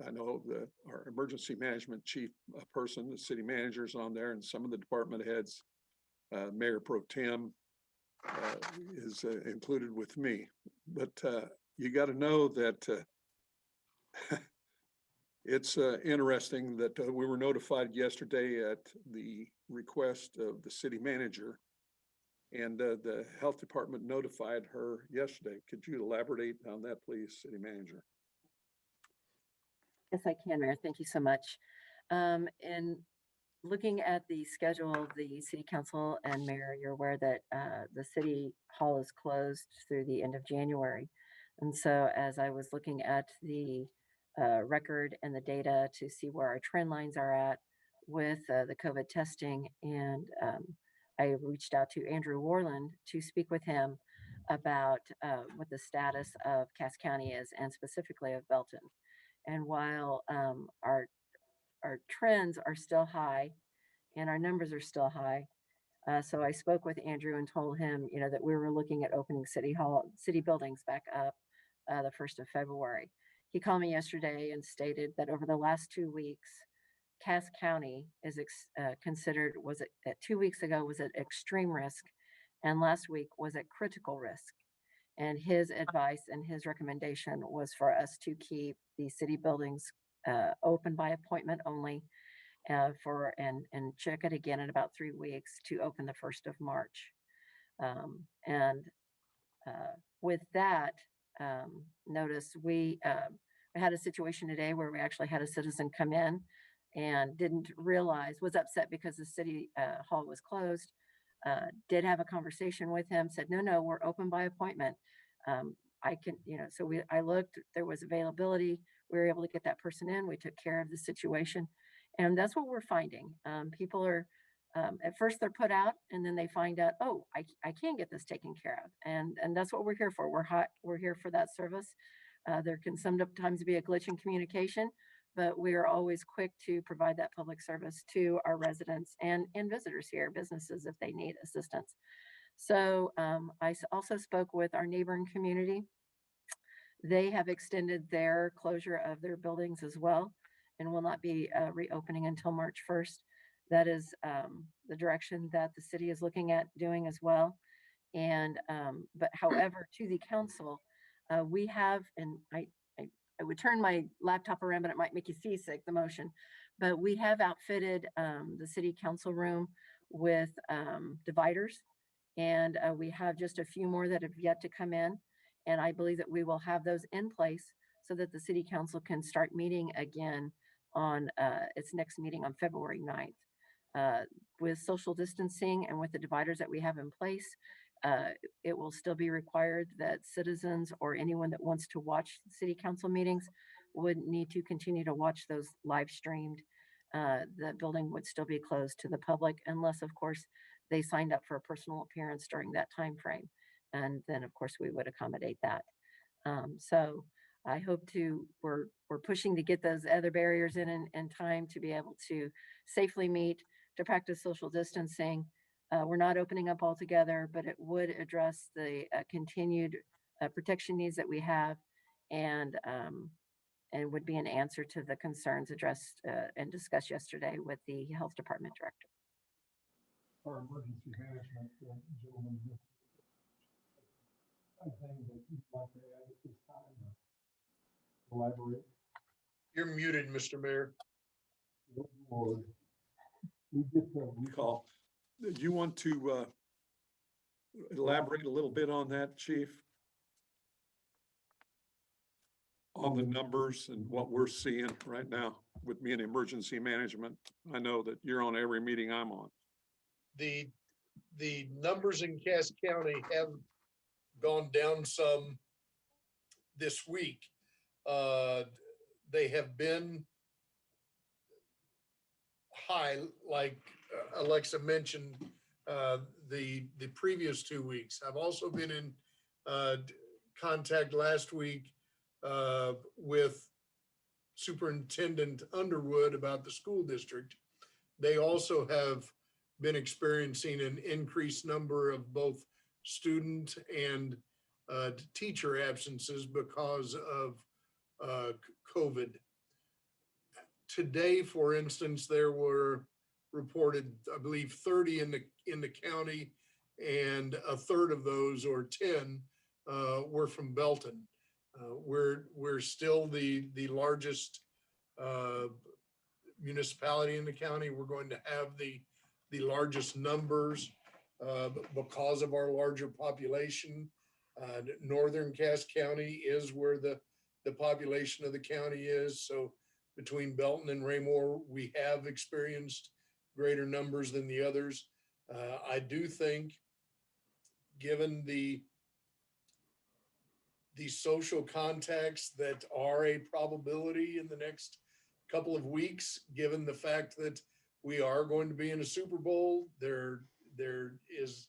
I know our emergency management chief person, the city manager's on there, and some of the department heads, Mayor Pro Tem is included with me. But you got to know that It's interesting that we were notified yesterday at the request of the city manager. And the health department notified her yesterday. Could you elaborate on that, please, city manager? Yes, I can, Mayor. Thank you so much. And looking at the schedule, the city council and mayor, you're aware that the city hall is closed through the end of January. And so as I was looking at the record and the data to see where our trend lines are at with the COVID testing, and I reached out to Andrew Warland to speak with him about what the status of Cass County is, and specifically of Belton. And while our trends are still high and our numbers are still high, so I spoke with Andrew and told him, you know, that we were looking at opening city buildings back up the 1st of February. He called me yesterday and stated that over the last 2 weeks, Cass County is considered, was it 2 weeks ago, was at extreme risk, and last week was at critical risk. And his advice and his recommendation was for us to keep the city buildings open by appointment only and check it again in about 3 weeks to open the 1st of March. With that notice, we had a situation today where we actually had a citizen come in and didn't realize, was upset because the city hall was closed. Did have a conversation with him, said, no, we're open by appointment. I can, so I looked, there was availability. We were able to get that person in. We took care of the situation. And that's what we're finding. People are, at first they're put out, and then they find out, oh, I can get this taken care of. And that's what we're here for. We're here for that service. There can sometimes be a glitch in communication, but we are always quick to provide that public service to our residents and visitors here, businesses, if they need assistance. So I also spoke with our neighboring community. They have extended their closure of their buildings as well, and will not be reopening until March 1st. That is the direction that the city is looking at doing as well. And but however, to the council, we have, and I would turn my laptop around, but it might make you seasick, the motion. But we have outfitted the city council room with dividers, and we have just a few more that have yet to come in. And I believe that we will have those in place so that the city council can start meeting again on its next meeting on February 9th. With social distancing and with the dividers that we have in place, it will still be required that citizens or anyone that wants to watch city council meetings would need to continue to watch those live streamed. The building would still be closed to the public unless, of course, they signed up for a personal appearance during that time frame. And then, of course, we would accommodate that. So I hope we're pushing to get those other barriers in time to be able to safely meet, to practice social distancing. We're not opening up altogether, but it would address the continued protection needs that we have, and would be an answer to the concerns addressed and discussed yesterday with the health department director. Our emergency management gentleman, anything that you'd like to add at this time? Elaborate. You're muted, Mr. Mayor. Good Lord. We get the Call. Do you want to elaborate a little bit on that, Chief? On the numbers and what we're seeing right now with me in emergency management. I know that you're on every meeting I'm on. The numbers in Cass County have gone down some this week. They have been high, like Alexa mentioned, the previous 2 weeks. I've also been in contact last week with Superintendent Underwood about the school district. They also have been experiencing an increased number of both student and teacher absences because of COVID. Today, for instance, there were reported, I believe, 30 in the county, and a third of those, or 10, were from Belton. We're still the largest municipality in the county. We're going to have the largest numbers because of our larger population. Northern Cass County is where the population of the county is. So between Belton and Raymore, we have experienced greater numbers than the others. I do think, given the social contacts that are a probability in the next couple of weeks, given the fact that we are going to be in a Super Bowl, there is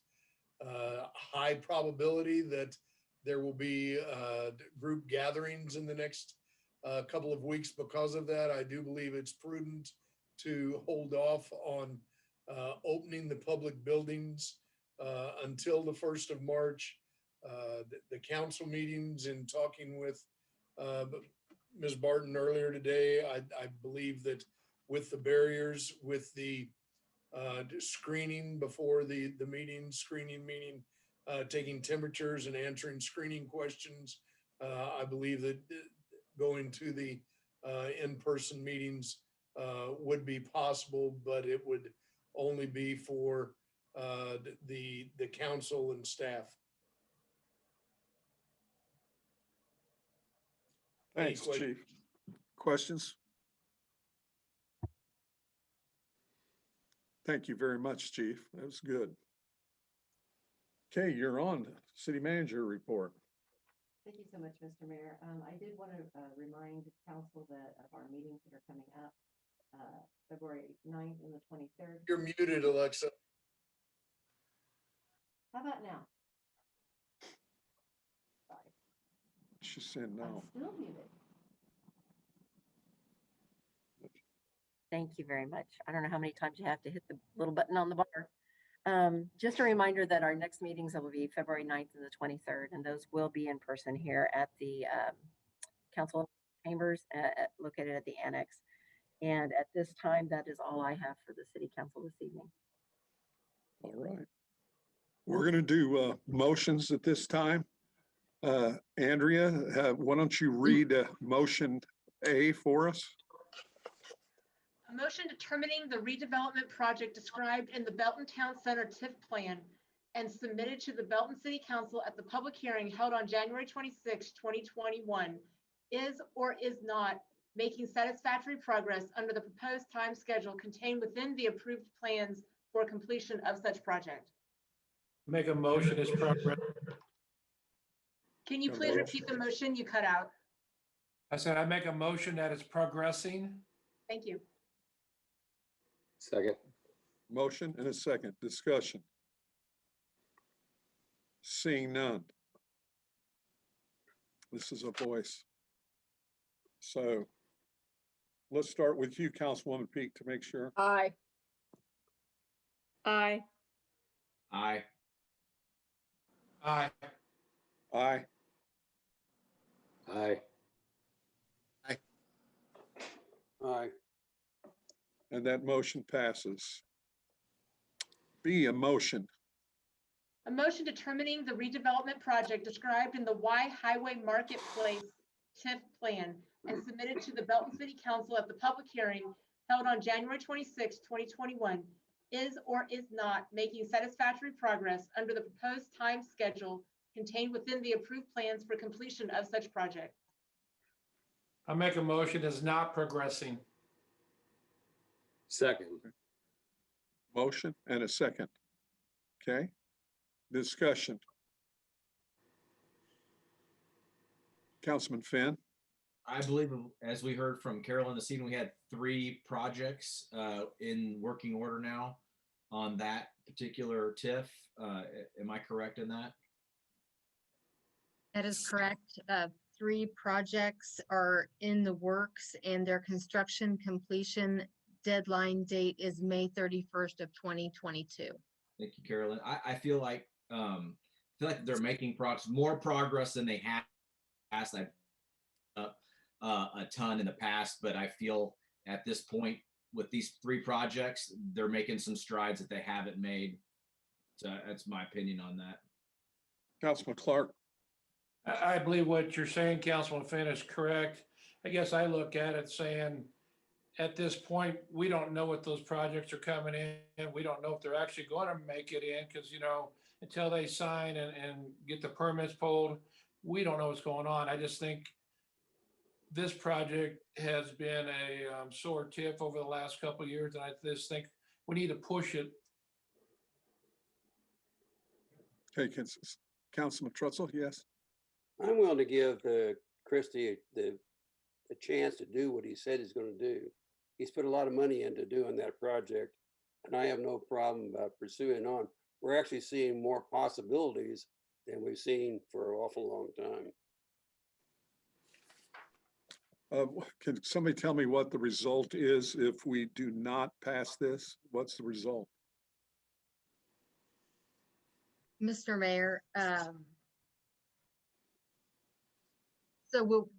a high probability that there will be group gatherings in the next couple of weeks. Because of that, I do believe it's prudent to hold off on opening the public buildings until the 1st of March. The council meetings, in talking with Ms. Barton earlier today, I believe that with the barriers, with the screening before the screening meeting, taking temperatures and answering screening questions, I believe that going to the in-person meetings would be possible, but it would only be for the council and staff. Thanks, Chief. Questions? Thank you very much, Chief. That was good. Okay, you're on. City Manager report. Thank you so much, Mr. Mayor. I did want to remind council that of our meetings that are coming up, February 9th and the 23rd. You're muted, Alexa. How about now? Sorry. She said no. I'm still muted. Thank you very much. I don't know how many times you have to hit the little button on the bar. Just a reminder that our next meetings will be February 9th and the 23rd, and those will be in person here at the council chambers located at the annex. And at this time, that is all I have for the city council this evening. All right. We're going to do motions at this time. Andrea, why don't you read motion A for us? A motion determining the redevelopment project described in the Belton Town Center TIF plan and submitted to the Belton City Council at the public hearing held on January 26, 2021 is or is not making satisfactory progress under the proposed time schedule contained within the approved plans for completion of such project. Make a motion as progress. Can you please repeat the motion you cut out? I said I make a motion that it's progressing. Thank you. Second. Motion and a second. Discussion. Seeing none. This is a voice. So let's start with you, Councilwoman Peak, to make sure. Aye. Aye. Aye. Aye. Aye. Aye. Aye. And that motion passes. B, a motion. A motion determining the redevelopment project described in the Y Highway Marketplace TIF plan and submitted to the Belton City Council at the public hearing held on January 26, 2021 is or is not making satisfactory progress under the proposed time schedule contained within the approved plans for completion of such project. I make a motion is not progressing. Second. Motion and a second. Okay. Discussion. Councilman Finn. I believe, as we heard from Carolyn this evening, we had 3 projects in working order now on that particular TIF. Am I correct in that? That is correct. 3 projects are in the works and their construction completion deadline date is May 31st of 2022. Thank you, Carolyn. I feel like they're making more progress than they have past. I've a ton in the past, but I feel at this point with these 3 projects, they're making some strides that they haven't made. So that's my opinion on that. Councilman Clark. I believe what you're saying, Councilman Finn, is correct. I guess I look at it saying at this point, we don't know what those projects are coming in. We don't know if they're actually going to make it in because, until they sign and get the permits pulled, we don't know what's going on. I just think this project has been a sore tip over the last couple of years, and I just think we need to push it. Okay, Councilman Trutzel, yes? I'm willing to give Christie a chance to do what he said he's going to do. He's put a lot of money into doing that project, and I have no problem about pursuing on. We're actually seeing more possibilities than we've seen for an awful long time. Can somebody tell me what the result is if we do not pass this? What's the result? Mr. Mayor,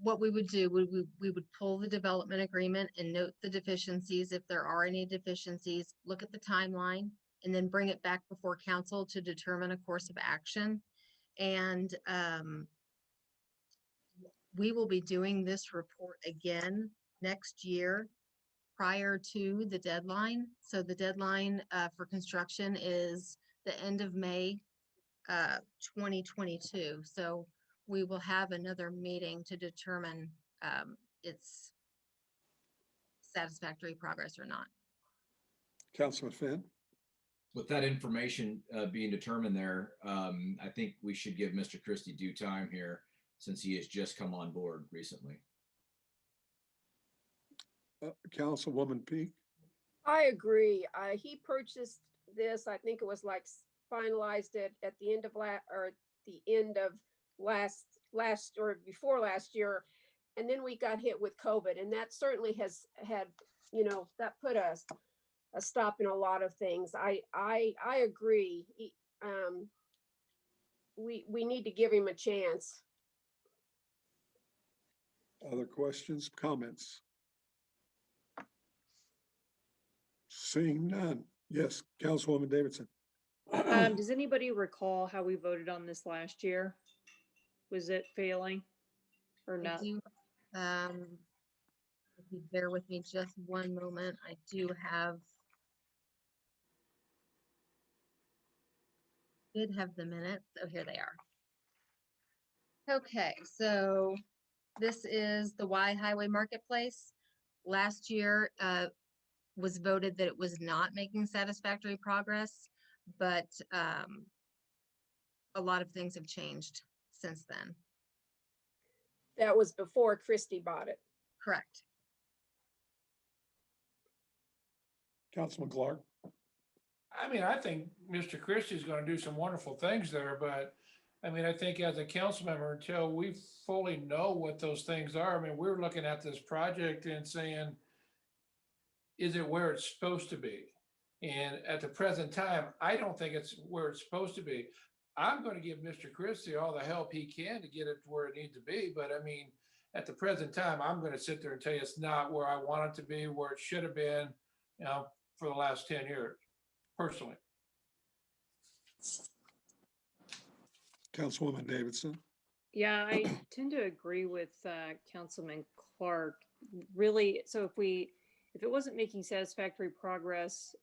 what we would do, we would pull the development agreement and note the deficiencies. If there are any deficiencies, look at the timeline and then bring it back before council to determine a course of action. And we will be doing this report again next year prior to the deadline. So the deadline for construction is the end of May 2022. So we will have another meeting to determine its satisfactory progress or not. Councilman Finn? With that information being determined there, I think we should give Mr. Christie due time here since he has just come on board recently. Councilwoman Peak? I agree. He purchased this, I think it was like finalized it at the end of last or before last year. And then we got hit with COVID, and that certainly has had, that put a stop in a lot of things. I agree. We need to give him a chance. Other questions, comments? Seeing none. Yes, Councilwoman Davidson. Does anybody recall how we voted on this last year? Was it failing or I not? do, if you bear with me just one moment, I do did have the minutes. Oh, here they are. Okay, so this is the Y Highway Marketplace. Last year was voted that it was not making satisfactory progress, but a lot of things have changed since then. That was before Christie bought it. Correct. Councilman Clark? I think Mr. Christie is going to do some wonderful things there, but I think as a council member, until we fully know what those things are, we're looking at this project and saying, is it where it's supposed to be? And at the present time, I don't think it's where it's supposed to be. I'm going to give Mr. Christie all the help he can to get it to where it needs to be. But at the present time, I'm going to sit there and tell you it's not where I want it to be, where it should have been, for the last 10 years, personally. Councilwoman Davidson? Yeah, I tend to agree with Councilman Clark. Really, so if it wasn't making satisfactory progress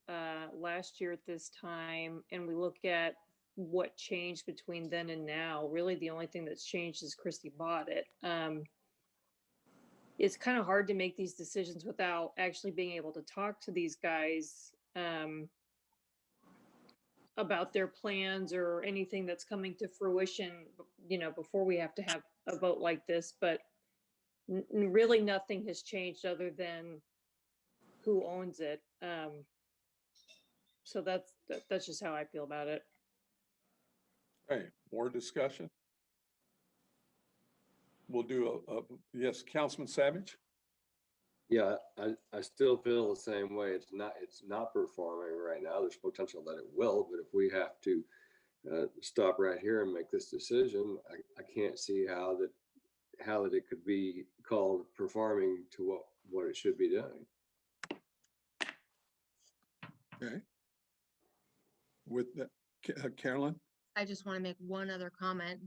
last year at this time, and we look at what changed between then and now, really the only thing that's changed is Christie bought it. It's kind of hard to make these decisions without actually being able to talk to these guys about their plans or anything that's coming to fruition, before we have to have a vote like this. But really nothing has changed other than who owns it. So that's just how I feel about it. Okay, more discussion? We'll do yes, Councilman Savage? Yeah, I still feel the same way. It's not performing right now. There's potential that it will, but if we have to stop right here and make this decision, I can't see how that it could be called performing to what it should be doing. Okay. With that, Carolyn? I just want to make one other comment.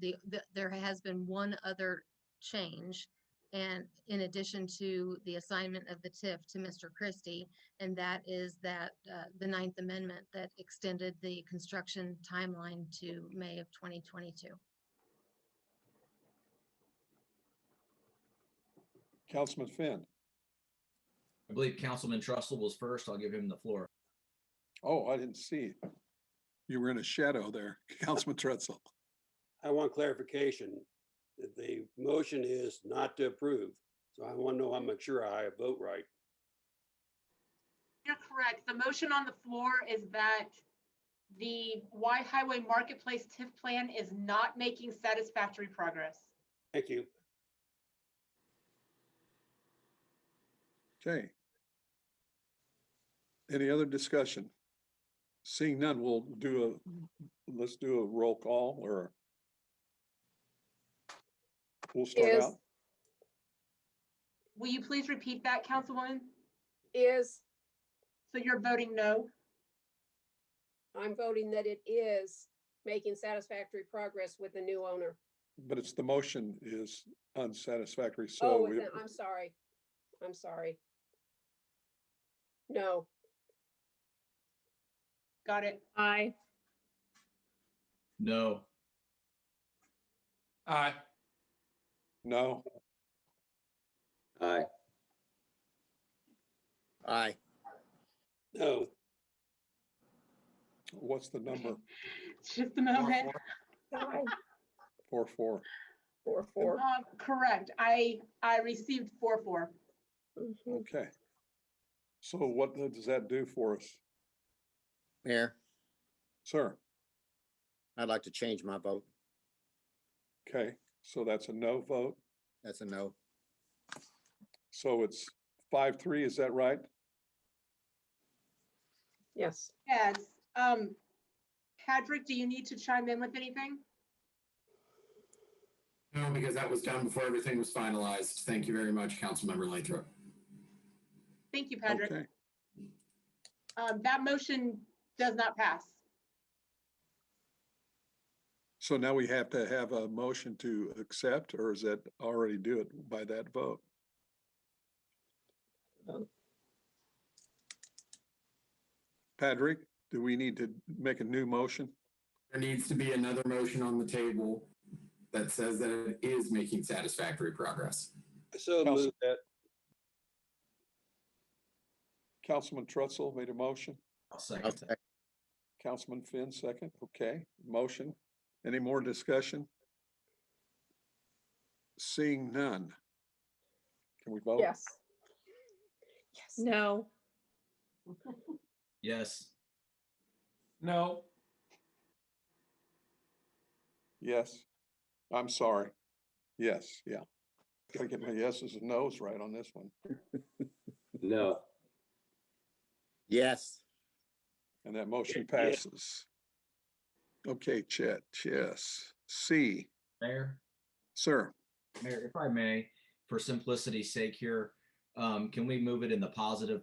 There has been one other change And in addition to the assignment of the TIF to Mr. Christie, and that is that the Ninth Amendment that extended the construction timeline to May of 2022. Councilman Finn. I believe Councilman Trussell was first. I'll give him the floor. Oh, I didn't see. You were in a shadow there, Councilman Trutzel. I want clarification. The motion is not to approve. So I want to know, I'm not sure I vote right. You're correct. The motion on the floor is that the Y Highway Marketplace TIF plan is not making satisfactory progress. Thank you. Okay. Any other discussion? Seeing none, let's do a roll call, or we'll start out. Will you please repeat that, Councilwoman? Is, So you're voting no? I'm voting that it is making satisfactory progress with the new owner. But it's the motion is unsatisfactory, Oh, so with the- I'm sorry. I'm sorry. No. Got it. Aye. No. Aye. no. Aye. Aye. No. What's the number? Just a moment. Aye. 4-4. 4-4. Correct. I received 4-4. Mhm. Okay. So what does that do for us, Mayor, sir? I'd like to change my vote. Okay, so that's a no vote. That's a no. So it's 5-3, is that right? Yes. Yes. Patrick, do you need to chime in with anything? No, because that was done before everything was finalized. Thank you very much, Councilmember Lathrop. Thank you, Patrick. Okay, That motion does not pass. so now we have to have a motion to accept, or is that already do it by that vote? Patrick, do we need to make a new motion? There needs to be another motion on the table that says that it is making satisfactory progress. So move that. Councilman Trutzel made a motion. I'll I'll second that. second. Councilman Finn, second. Okay, motion. Any more discussion? Seeing none. Can we vote? Yes. Yes. No. Yes. No. Yes. I'm sorry. Yes, yeah. Gotta get my yeses and nos right on this one. No. Yes. And that motion passes. Okay, Chet, yes. C, Mayor? sir. Mayor, if I may, for simplicity's sake here, can we move it in the positive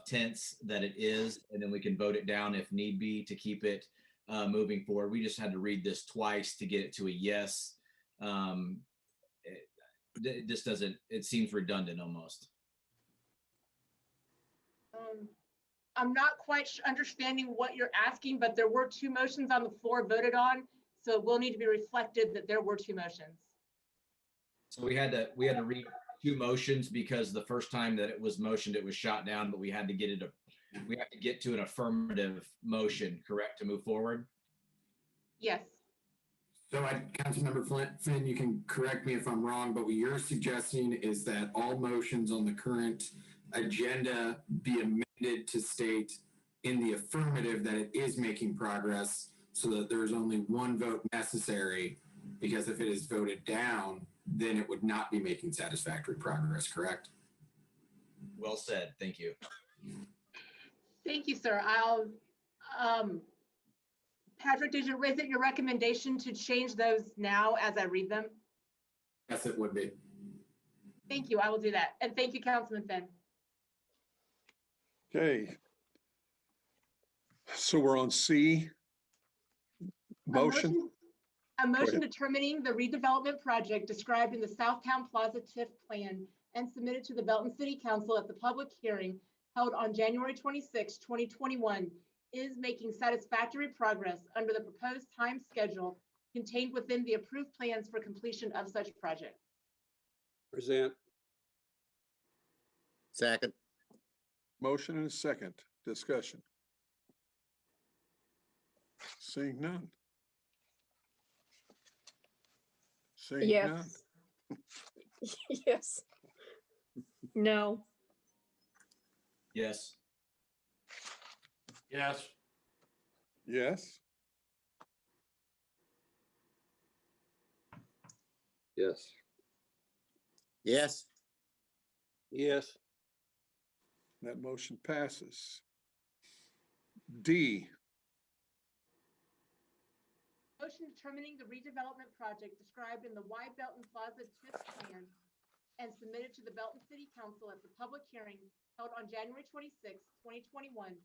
tense that it is, and then we can vote it down if need be to keep it moving forward? We just had to read this twice to get it to a yes. It just doesn't, it seems redundant almost. I'm not quite understanding what you're asking, but there were two motions on the floor voted on, so it will need to be reflected that there were two motions. So we had to read two motions because the first time that it was motioned, it was shot down, but we had to get to an affirmative motion, correct, to move forward? Yes. So Councilmember Finn, you can correct me if I'm wrong, but what you're suggesting is that all motions on the current agenda be amended to state in the affirmative that it is making progress, so that there's only one vote necessary, because if it is voted down, then it would not be making satisfactory progress, correct? Well said, thank you. Thank you, sir. Patrick, is it your recommendation to change those now as I read them? Yes, it would be. Thank you, I will do that. And thank you, Councilman Finn. Okay. So we're on C. Motion. A motion ahead. determining the redevelopment project described in the Southtown Plaza TIF plan and submitted to the Belton City Council at the public hearing held on January 26, 2021, is making satisfactory progress under the proposed time schedule contained within the approved plans for completion of such project. Present. Second. Motion and a second. Discussion. Seeing none. Seeing none. Yes. Yes. No. Yes. Yes. Yes. Yes. Yes. Yes. That motion passes. D, Motion determining the redevelopment project described in the Y Belton Plaza TIF plan and submitted to the Belton City Council at the public hearing held on January 26, 2021,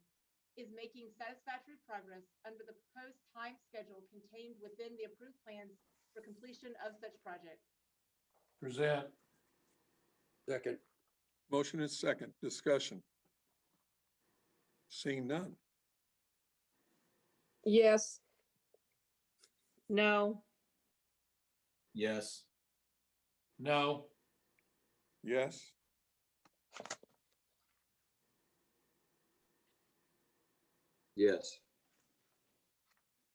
is making satisfactory progress under the proposed time schedule contained within the approved plans for completion of such project. Present. Second. motion and second. Discussion. Seeing none. Yes. No. Yes. No. Yes. Yes.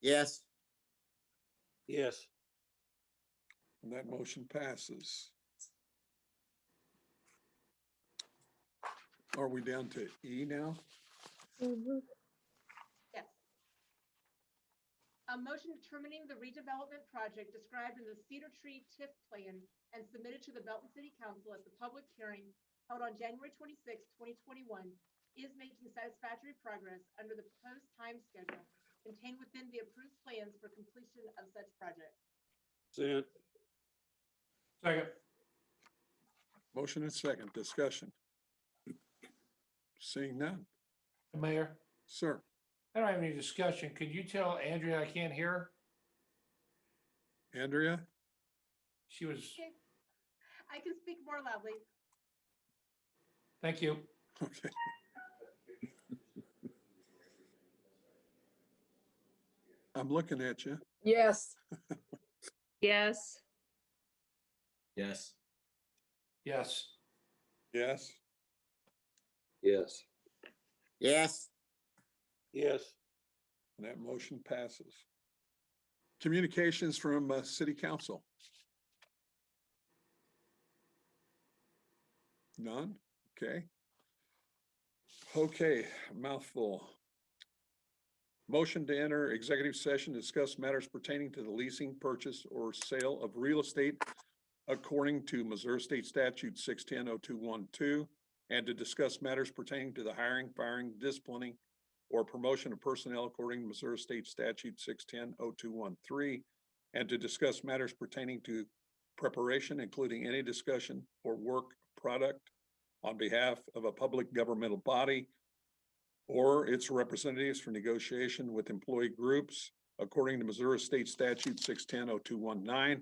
Yes. Yes. And that motion passes. Are we down to E now? Yes. A motion determining the redevelopment project described in the Cedar Tree TIF plan and submitted to the Belton City Council at the public hearing held on January 26, 2021, is making satisfactory progress under the proposed time schedule contained within the approved plans for completion of such project. Present. Second. Motion and second. Discussion. Seeing none. Mayor, Sir, I don't have any discussion. Could you tell Andrea I can't hear her? Andrea? She was, Okay. I can speak more loudly. thank you. Okay. I'm looking at you. Yes. Yes. Yes. Yes. Yes. Yes. Yes. Yes. And that motion passes. Communications from City Council. None? Okay. Okay, mouthful. Motion to enter executive session, to discuss matters pertaining to the leasing, purchase, or sale of real estate according to Missouri State Statute 610-0212, and to discuss matters pertaining to the hiring, firing, disciplining, or promotion of personnel according to Missouri State Statute 610-0213, and to discuss matters pertaining to preparation, including any discussion or work product on behalf of a public governmental body or its representatives for negotiation with employee groups according to Missouri State Statute 610-0219,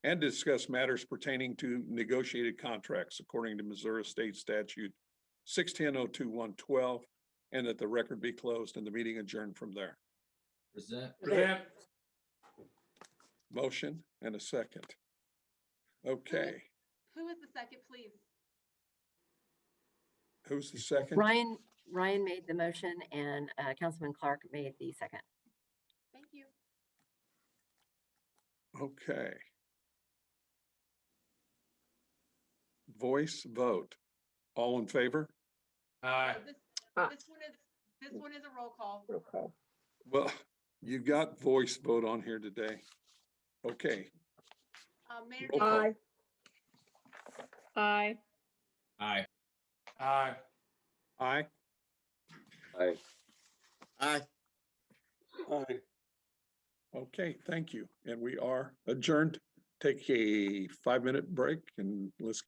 and discuss matters pertaining to negotiated contracts according to Missouri State Statute 610-0212, and that the record be closed and the meeting adjourned from there. Present. Present. Motion and a second. Okay, Who is the second, please? who's the second? Ryan made the motion and Councilman Clark made the second. Thank you. Okay. Voice vote. All in favor? Aye. This one is a roll call. Okay. Well, you got voice vote on here today. Okay, Mayor Roll call. Davis, Aye. Aye. Aye. aye. Aye. Aye. Aye. Okay, thank you. And we are adjourned. Take a 5-minute break and let's